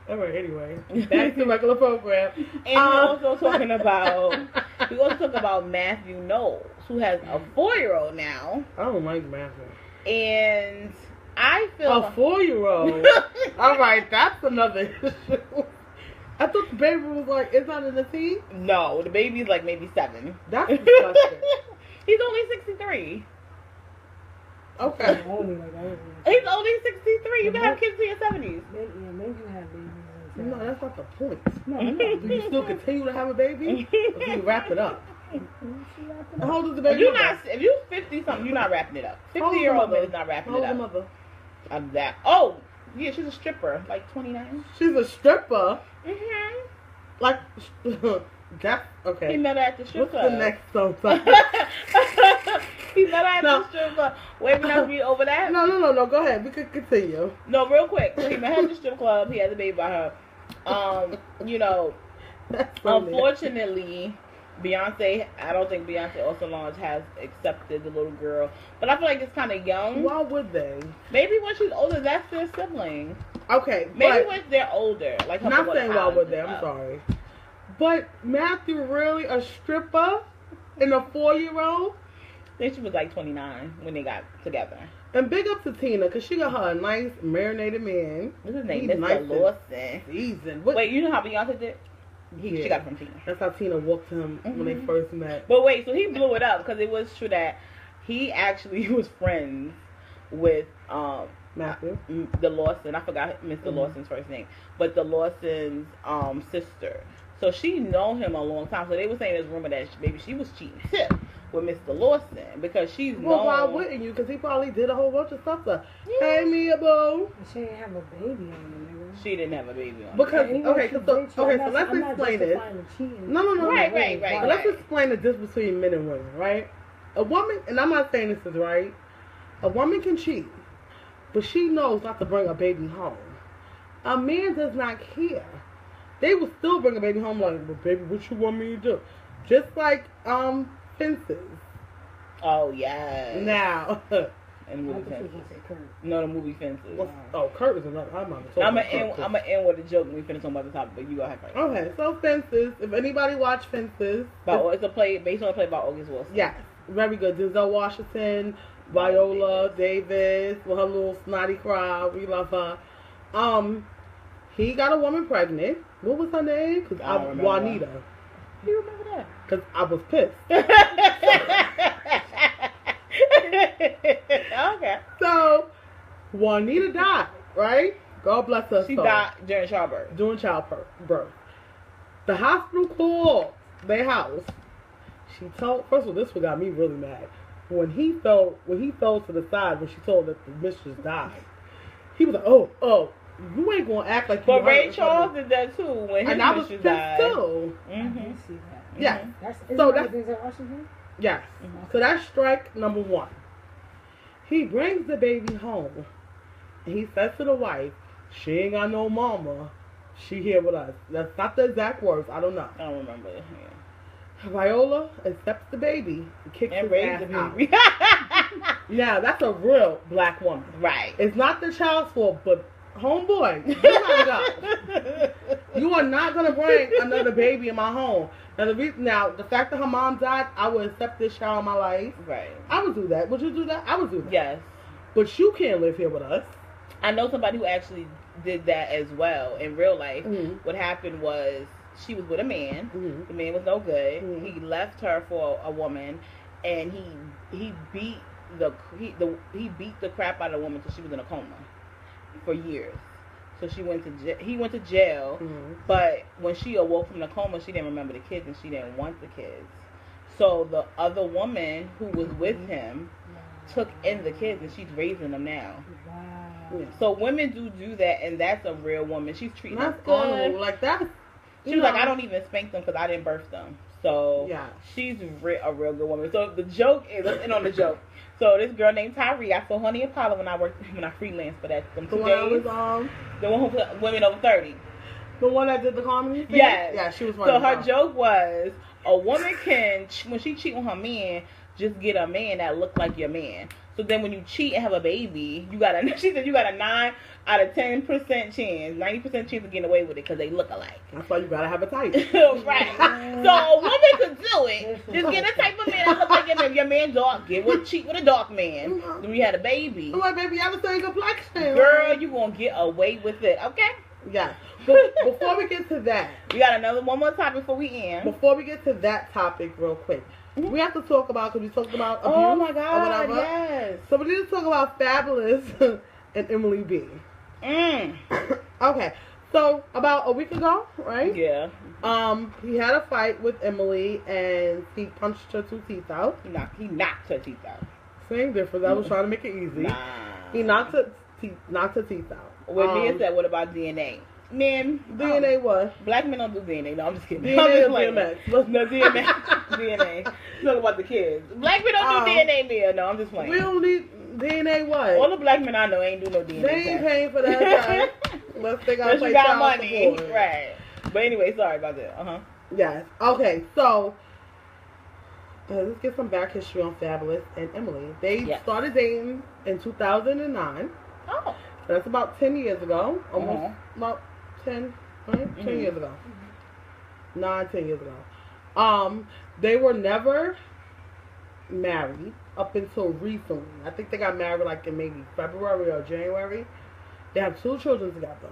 All right, anyway, back to regular program. And we're also talking about Matthew Knowles, who has a 4-year-old now. I don't like Matthew. And I feel a 4-year-old. All right, that's another issue. I thought the baby was like, is that in the teen? No, the baby's like maybe 7. That's disgusting. He's only 63. Okay. He's only 63. You can have kids in your 70s. Yeah, maybe you have babies. No, that's not the point. No. Do you still continue to have a baby? Or do you wrap it up? How old is the baby? If you're 50 something, you're not wrapping it up. 50-year-old man is not wrapping it up. How old is the mother? I'm that. Oh, yeah, she's a stripper, like 29. She's a stripper. Mhm. Like that's okay. He met her at the strip club. What's the next song? He met her at the strip club. Wait, we not be over that. No. Go ahead. We could continue. No, real quick. So he met her at the strip club. He had a baby by her. You know, unfortunately, Beyonce. I don't think Beyonce or Solange has accepted the little girl. But I feel like it's kind of young. Why would they? Maybe when she's older, that's their sibling. Okay, maybe when they're older, like not saying why would they. I'm sorry, but Matthew really a stripper and a 4-year-old. I think she was like 29 when they got together. And big up to Tina, because she got her a nice marinated man. What's his name? He's Mr. nice Lawson. Seasoned. Wait, you know how Beyonce did? She got it from Tina. That's how Tina walked to him when they first met. But wait, so he blew it up because it was true that he actually was friends with Matthew. the Lawson. I forgot Mr. Lawson's first name, but the Lawson's sister. So she known him a long time. So they were saying this rumor that maybe she was cheating too with Mr. Lawson because she's known. Well, why wouldn't you? Because he probably did a whole bunch of stuff to hey me a boo. She didn't have a baby on him, nigga. She didn't have a baby on. Because him. so let's explain this. No. Right. But let's explain the difference between men and women, right? A woman, and I'm not saying this is right. A woman can cheat, but she knows not to bring a baby home. A man does not care. They will still bring a baby home like, well, baby, what you want me to do? Just like fences. Oh yeah. Now. And the movie Fences. No, the movie Fences. Kurt is another. I'm gonna end with a joke when we finish on the topic, but you go ahead first. Okay, so Fences. If anybody watch Fences, it's a play based on a play by August Wilson. Yes, very good. Denzel Washington, Viola Davis with her little snotty cry. We love her. He got a woman pregnant. What was her name? Juanita. You remember that? Because I was pissed. Okay. So, Juanita died, right? God bless her soul. She died during childbirth. During childbirth. The hospital called their house. She told, first of all, this one got me really mad. When he fell to the side when she told that the mistress died, he was like, oh, you ain't gonna act like you. But Ray Charles did that too when his mistress died. Too. I see that. Yeah. That's Washington? Yes. So that's strike number one. He brings the baby home, and he says to the wife, she ain't got no mama. She here with us. That's not the exact words. I don't know. I don't remember. Yeah. Viola accepts the baby and kicks his ass out. Baby. Now, that's a real black woman. Right. It's not the child's fault, but homeboy, you gotta go. You are not gonna bring another baby in my home. Now, the fact that her mom died, I would accept this child in my life. Right. I would do that. Would you do that? I would do that. Yes. But you can't live here with us. I know somebody who actually did that as well in real life. Mm-hmm. What happened was she was with a man. Mm-hmm. The man was no good. Mm-hmm. He left her for a woman, and he beat the crap out of the woman until she was in a coma for years. So he went to jail, but when she awoke from the coma, she didn't remember the kids and she didn't want the kids. So the other woman who was with him took in the kids and she's raising them now. Wow. Yeah. So women do that, and that's a real woman. She's treating us That's good. honorable. Like that. She was like, I don't even spank them because I didn't birth them. So yeah, she's a real good woman. So the joke is, let's end on the joke. So this girl named Tyree, I saw Honey Apollo when I freelanced for that. Them 2 days. The one who put women over 30. The one that did the comedy thing? Yes. Yeah, she was So her joke was, a woman can, when she cheat on her man, just get a man that look like your man. So then when you cheat and have a baby, she said you got a 9 out of 10% chance, 90% chance of getting away with it because they look alike. That's why you gotta have a type. Right. So a woman could do it. Just get a type of man that look like your man. Your man dark. Cheat with a dark man. Then you had a baby. I'm like, baby, I was saying complexion. Girl, you gonna get away with it. Okay? Yeah. But before we get to that, we got one more topic before we end. Before we get to that topic real quick, we have to talk about, because we talked about abuse. Oh my God, or whatever. yes. So we need to talk about Fabulous and Emily B. Okay. So about a week ago, right? Yeah. He had a fight with Emily and he punched her 2 teeth out. He knocked her teeth out. Same difference. I was trying to make it easy. Nah. He knocked her teeth out. When Mia said, what about DNA? Men. DNA what? Black men don't do DNA. No, I'm just kidding. DNA or DMX? No, DNA. DNA. Talk about the kids. Black men don't do DNA, Mia. No, I'm just playing. We don't need DNA what? All the black men I know ain't do no DNA. They ain't paying for that time. Let's think I'll play got child money. support. Right. But anyway, sorry about that. Yes. Okay, so let's get some back history on Fabulous and Emily. They started dating in 2009. Oh. So that's about 10 years ago. Almost about 10, right? 10 years ago. 9, 10 years ago. They were never married up until recently. I think they got married like in maybe February or January. They have 2 children together.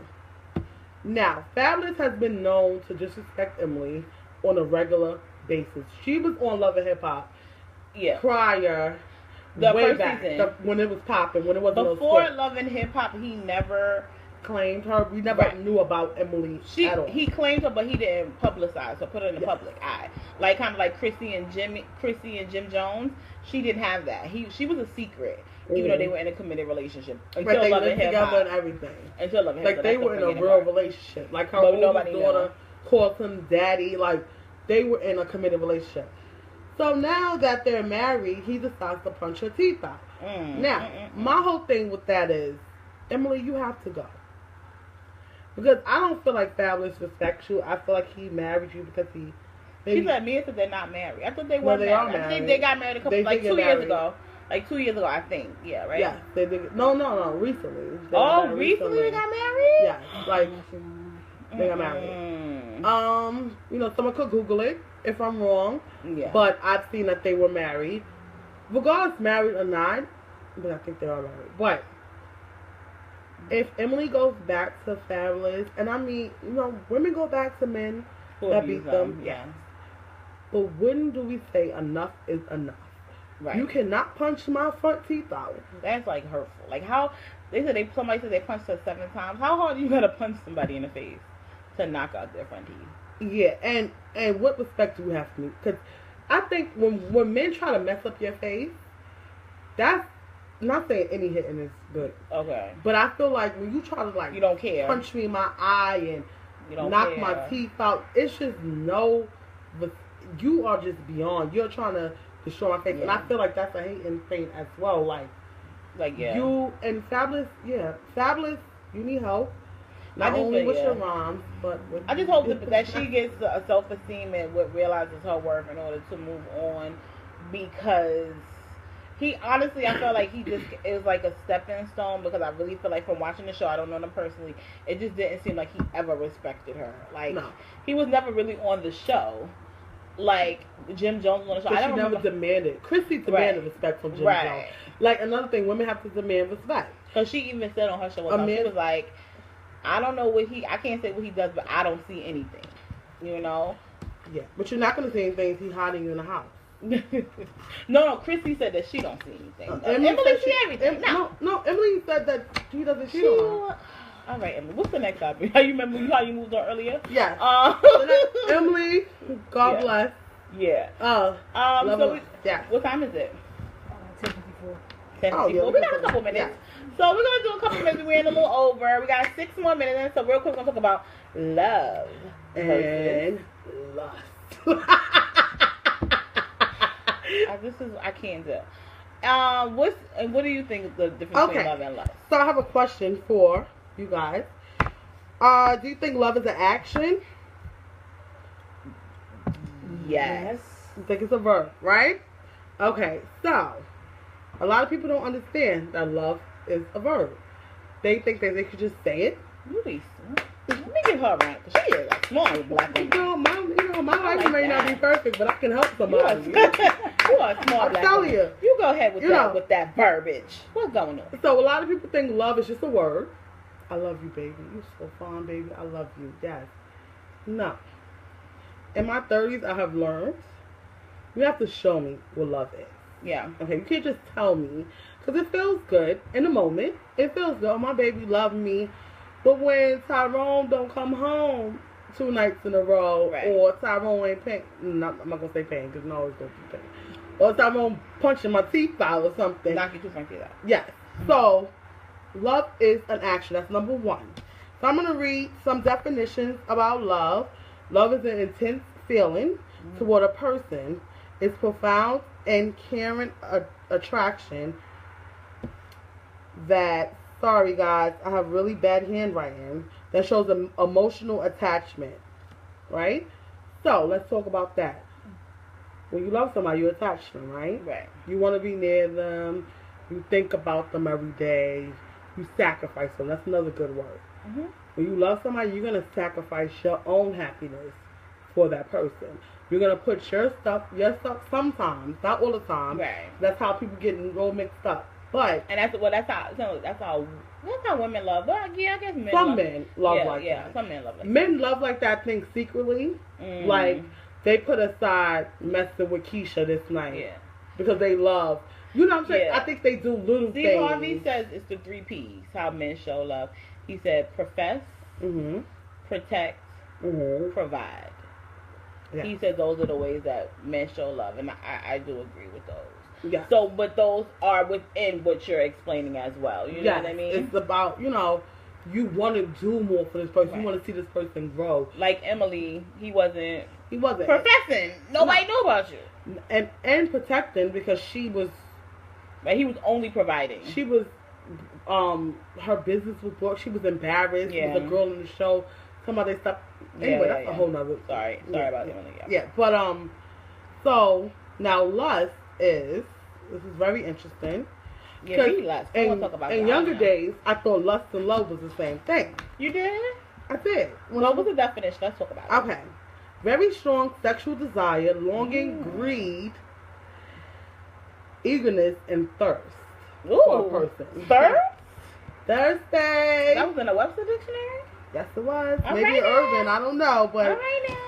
Now, Fabulous has been known to disrespect Emily on a regular basis. She was on Love and Hip Hop prior, the way first back, season. when it was popping, when it wasn't Before no script. Love and Hip Hop, he never Claimed her. We never knew about Emily at all. He claimed her, but he didn't publicize or put her in the public eye. Like kind of like Chrissy and Jim Jones. She didn't have that. She was a secret, even though they were in a committed relationship until they Love lived and Hip Hop. together and everything. Until Love and Hip Hop. Like they were in a real relationship. Like her oldest daughter called him daddy. Like they were in a committed relationship. So now that they're married, he decides to punch her teeth out. My whole thing with that is, Emily, you have to go. Because I don't feel like Fabulous respects you. I feel like he married you because he... She said Mia said they're not married. I thought they were married. Are married. I think they got married a couple, like 2 years ago. Like 2 years ago, I think. Yeah, right? Yeah, they did. No, recently. Recently they got married? Yeah, like, they got married. You know, someone could Google it if I'm wrong. Yeah. But I've seen that they were married. Regardless, married or not, but I think they are married. But if Emily goes back to Fabulous, and I mean, you know, women go back to men that beat them. Yeah. But when do we say enough is enough? Right. You cannot punch my front teeth out. That's like hurtful. Like how somebody said they punched her 7 times. How hard you gotta punch somebody in the face to knock out their front teeth? Yeah, and what respect do you have for me? Because I think when men try to mess up your face, that's not saying any hitting is good. Okay. But I feel like when you try to like you don't care, punch me in my eye and you don't knock care. my teeth out, it's just you are just beyond. You're trying to destroy my face, and I feel like that's a hating thing as well. Like you and Fabulous, Fabulous, you need help. Not only with your moms, but with I just hope that she gets a self-esteem and realizes her worth in order to move on, because he honestly, I feel like he just is like a stepping stone, because I really feel like from watching the show, I don't know them personally, it just didn't seem like he ever respected her. Like he was never really on the show. Like Jim Jones was on the show. I don't never demanded. Chrissy demanded respect from Jim Jones. Like another thing, women have to demand respect. Because she even said on her show, she was like, I don't know I can't say what he does, but I don't see anything. You know? Yeah, but you're not going to see anything if he's hiding you in the house. No, Chrissy said that she don't see anything. Emily see everything. No, Emily said that she doesn't see anything. All right, Emily. What's the next topic? How you remember how you moved on earlier? Yes. Emily, God bless. Yeah. What time is it? 10:54. We got a couple minutes. So we're gonna do a couple minutes. We're in a little over. We got 6 more minutes. So real quick, we're gonna talk about love and lust. I can't do. What do you think is the difference between love and lust? So I have a question for you guys. Do you think love is an action? Yes. You think it's a verb, right? Okay, so a lot of people don't understand that love is a verb. They think that they could just say it. Let me give her a rank, because she is a smart black woman. My life may not be perfect, but I can help somebody. You are a smart black woman. You go ahead with that verbiage. What's going on? So a lot of people think love is just a word. I love you, baby. You're so fine, baby. I love you. Yes. No. In my 30s, I have learned you have to show me what love is. Yeah. Okay, you can't just tell me, because it feels good in the moment. It feels good. Oh, my baby loved me. But when Tyrone don't come home 2 nights in a row, or Tyrone ain't paying, I'm not going to say paying, because no, it's going to be paying. Or Tyrone punching my teeth out or something. Knock your 2 front teeth out. Yes. So, love is an action. That's number 1. So I'm going to read some definitions about love. Love is an intense feeling toward a person. It's profound and caring attraction that, sorry guys, I have really bad handwriting, that shows an emotional attachment, right? So let's talk about that. When you love somebody, you attach them, right? Right. You want to be near them. You think about them every day. You sacrifice them. That's another good word. Mm-hmm. When you love somebody, you're going to sacrifice your own happiness for that person. You're gonna put your stuff sometimes, not all the time. Right. That's how people get all mixed up. But and that's how women love. Well, yeah, I guess men. Men love like that. Some men love like men love like that thing secretly. Like they put aside messing with Keisha this night because they love. You know what I'm saying? Yeah. I think they do little Steve things. Harvey says it's the 3 P's, how men show love. He said profess, protect, provide. Yeah. He said those are the ways that men show love, and I do agree with those. Yeah. So, but those are within what you're explaining as well. You know what I mean? It's about, you want to do more for this person. Right. You want to see this person grow. Like Emily, he wasn't professing. Nobody knew about you. And protecting because she was. But he was only providing. She was, her business was broke. She was embarrassed. Yeah. She was a girl in the show. Somebody stopped. Anyway, that's a whole nother. Sorry about that. Yeah, but so now lust is. This is very interesting. Yeah, lust. We'll talk about in younger days, I thought lust and love was the same thing. You did? I did. What was the definition? Let's talk about it. Okay. Very strong sexual desire, longing, greed, eagerness, and thirst for a person. Thirst? Thursday. That was in a Webster dictionary? Yes, it was. Maybe urban. I don't know, but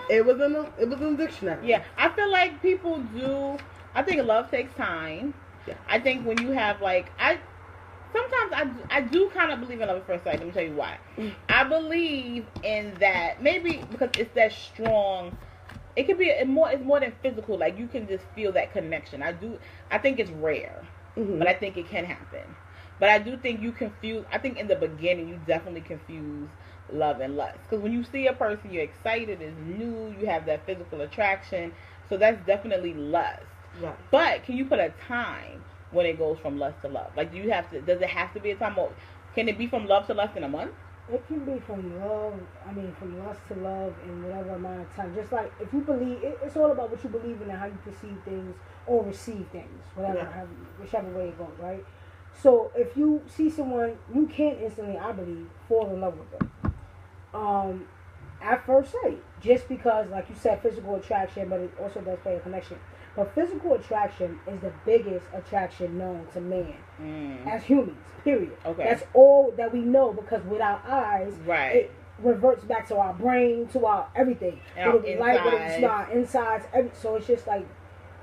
it was in the dictionary. Yeah, I feel like people do. I think love takes time. Yeah. I think when you have sometimes I do kind of believe in love at first sight. Let me tell you why. I believe in that maybe because it's that strong. It could be it's more than physical. Like you can just feel that connection. I think it's rare, but I think it can happen. But I do think you confuse. I think in the beginning you definitely confuse love and lust, because when you see a person, you're excited, it's new, you have that physical attraction, so that's definitely lust. Right. But can you put a time when it goes from lust to love? Like, does it have to be a time, or can it be from love to lust in a month? It can be from lust to love in whatever amount of time. Just like if you believe, it's all about what you believe in and how you perceive things or receive things, whichever way it goes, right? So if you see someone, you can't instantly, I believe, fall in love with them. At first sight, just because, like you said, physical attraction, but it also does play a connection. But physical attraction is the biggest attraction known to man as humans, period. Okay. That's all that we know, because with our eyes, it reverts back to our brain, to our everything. It'll be light, but it's not insides. So it's just like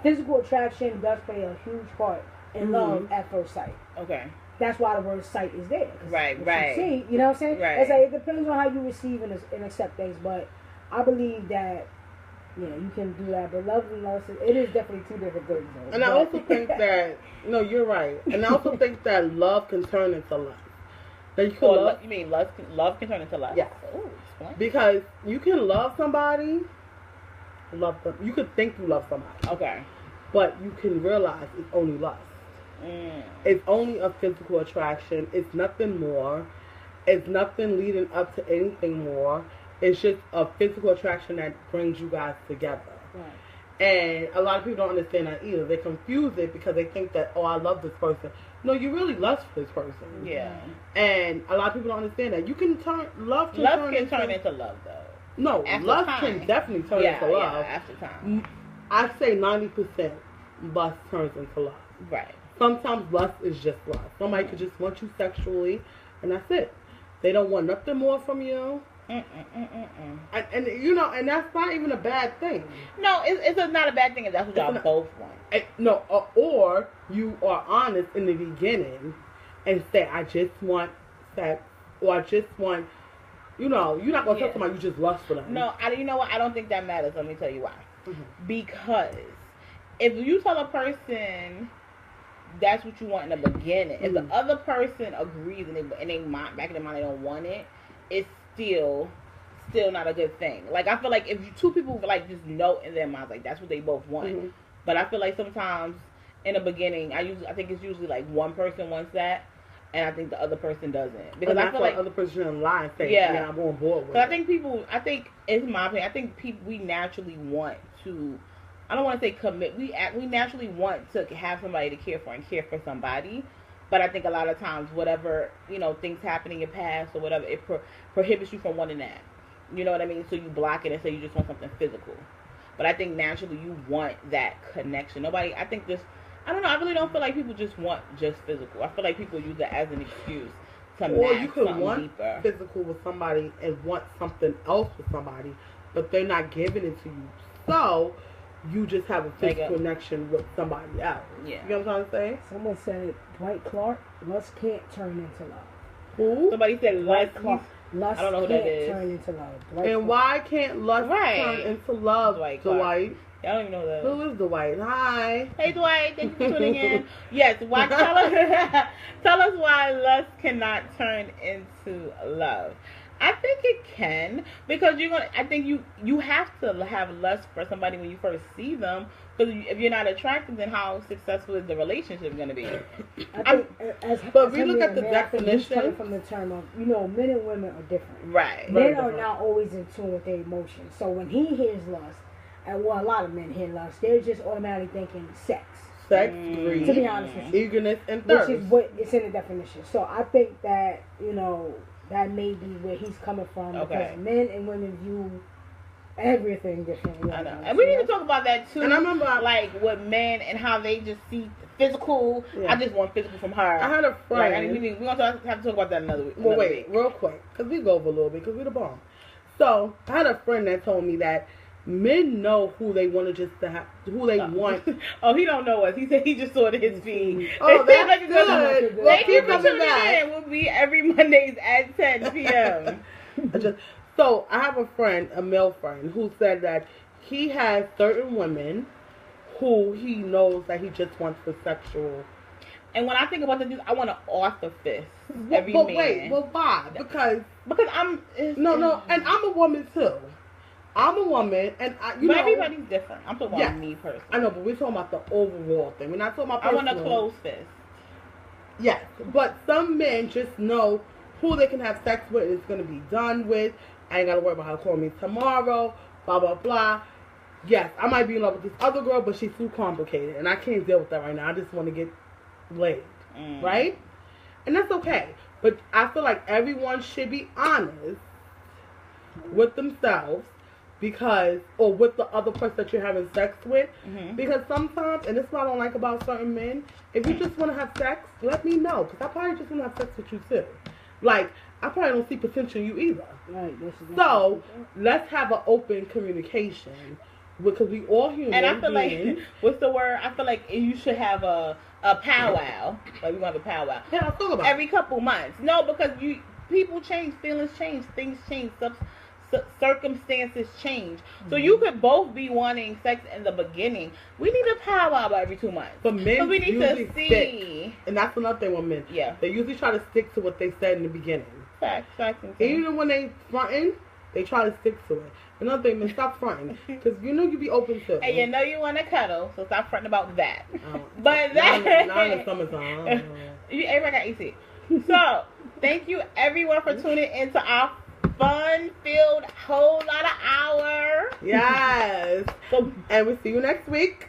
physical attraction does play a huge part in love at first sight. Okay. That's why the word sight is there. Right. You see, you know what I'm saying? Right. It's like it depends on how you receive and accept things, but I believe that you can do that. But love and lust, it is definitely two different things. Though. And I also think that you're right. And I also think that love can turn into lust. You mean love can turn into lust? Yeah. Ooh, because you can love somebody, love them. You could think you love somebody. Okay. But you can realize it's only lust. It's only a physical attraction. It's nothing more. It's nothing leading up to anything more. It's just a physical attraction that brings you guys together. Right. And a lot of people don't understand that either. They confuse it because they think that, I love this person. No, you really lust for this person. Yeah. And a lot of people don't understand that. You can turn love can turn into love, though. No, lust can definitely turn into love. Yeah, after time. I say 90% lust turns into love. Right. Sometimes lust is just lust. Somebody could just want you sexually, and that's it. They don't want nothing more from you. And that's not even a bad thing. No, it's not a bad thing if that's what y'all both want. Or you are honest in the beginning and say, I just want sex, or I just want, you're not going to tell somebody you just lust for them. No, you know what? I don't think that matters. Let me tell you why. Because if you tell a person that's what you want in the beginning, if the other person agrees and they back in their mind they don't want it, it's still not a good thing. Like, I feel like if two people just know in their minds that's what they both want, but I feel like sometimes in the beginning I think it's usually one person wants that, and I think the other person doesn't, because I feel like the other person in line say, I'm on board with it. I think it's my opinion. I think we naturally want to. I don't want to say commit. We naturally want to have somebody to care for and care for somebody, but I think a lot of times, whatever things happen in your past or whatever, it prohibits you from wanting that. You know what I mean? So you block it and say you just want something physical. but I think naturally you want that connection. Nobody, I think this, I don't know, I really don't feel like people just want just physical. I feel like people use it as an excuse to Or match you could something want deeper. physical with somebody and want something else with somebody, but they're not giving it to you. So you just have a physical connection with somebody else. Yeah. You know what I'm trying to say? Someone said Dwight Clark, lust can't turn into love. Who? Somebody said Dwight Clark, lust I don't know who can't that is. turn into love. Dwight And Clark. why can't lust turn into love, Dwight Dwight? Clark. I don't even know who that is. Who is Dwight? Hi. Hey Dwight, thank you for tuning in. Yes, why, tell us why lust cannot turn into love. I think it can, because I think you have to have lust for somebody when you first see them, because if you're not attracted, then how successful is the relationship going to be? But we look at the definition from the term of, men and women are different. Right. Men are not always in tune with their emotions. So when he hears lust, and a lot of men hear lust, they're just automatically thinking sex. Sex, greed, to be honest with you, eagerness, and thirst. Which is what it's in the definition. So I think that, that may be where he's coming from. Okay. Because men and women view everything differently. I know. And we need to talk about that too. And I remember, like, with men and how they just see physical. Yeah. I just want physical from her. I had a friend. Like, we're going to have to talk about that another week. Well, wait, real quick. Because we go over a little bit. Because we're the bomb. So, I had a friend that told me that men know who they want to just to have, who they want. Oh, he don't know us. He said he just saw it in his feed. Oh, that's good. Thank you for tuning in. We'll be every Mondays at 10 p.m. So, I have a friend, a male friend, who said that he has certain women who he knows that he just wants for sexual. And when I think about this, I want to author fist every man. But wait, well, why? Because I'm... and I'm a woman too. I'm a woman, and but everybody's different. I'm talking about me personally. I know, but we're talking about the overall thing. We're not talking about personal. I want a closed fist. Yes, but some men just know who they can have sex with. It's going to be done with. I ain't got to worry about how to call me tomorrow. Blah, blah, blah. Yes, I might be in love with this other girl, but she's too complicated, and I can't deal with that right now. I just want to get laid, right? And that's okay. But I feel like everyone should be honest with themselves. Or with the other person that you're having sex with. Because sometimes, and this is what I don't like about certain men, if you just want to have sex, let me know. Because I probably just want to have sex with you too. Like, I probably don't see potential in you either. Right. So, let's have an open communication. Because we all human. And I feel like, what's the word? I feel like you should have a powwow. Like, we're going to have a powwow. Yeah, I'll talk about every couple months. No, because people change, feelings change, things change, circumstances change. So you could both be wanting sex in the beginning. We need a powwow every 2 months. But men we need to see. Stick. And that's another thing with men. Yeah. They usually try to stick to what they said in the beginning. Facts. Even when they fronting, they try to stick to it. Another thing, man, stop fronting. Because you be open to it. And you know you want to cuddle, so stop fronting about that. But that... Not in the summertime. Everybody got AC. So, thank you everyone for tuning into our fun-filled whole lot of hour. Yes. And we'll see you next week.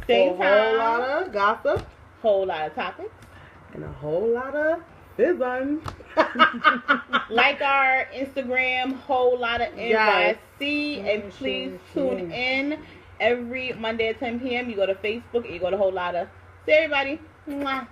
Same time. A whole lot of gossip. Whole lot of topics. And a whole lot of fizzing. Like our Instagram, whole lot of NYC. And please tune in every Monday at 10 p.m. You go to Facebook and you go to whole lot of. See everybody. Mwah.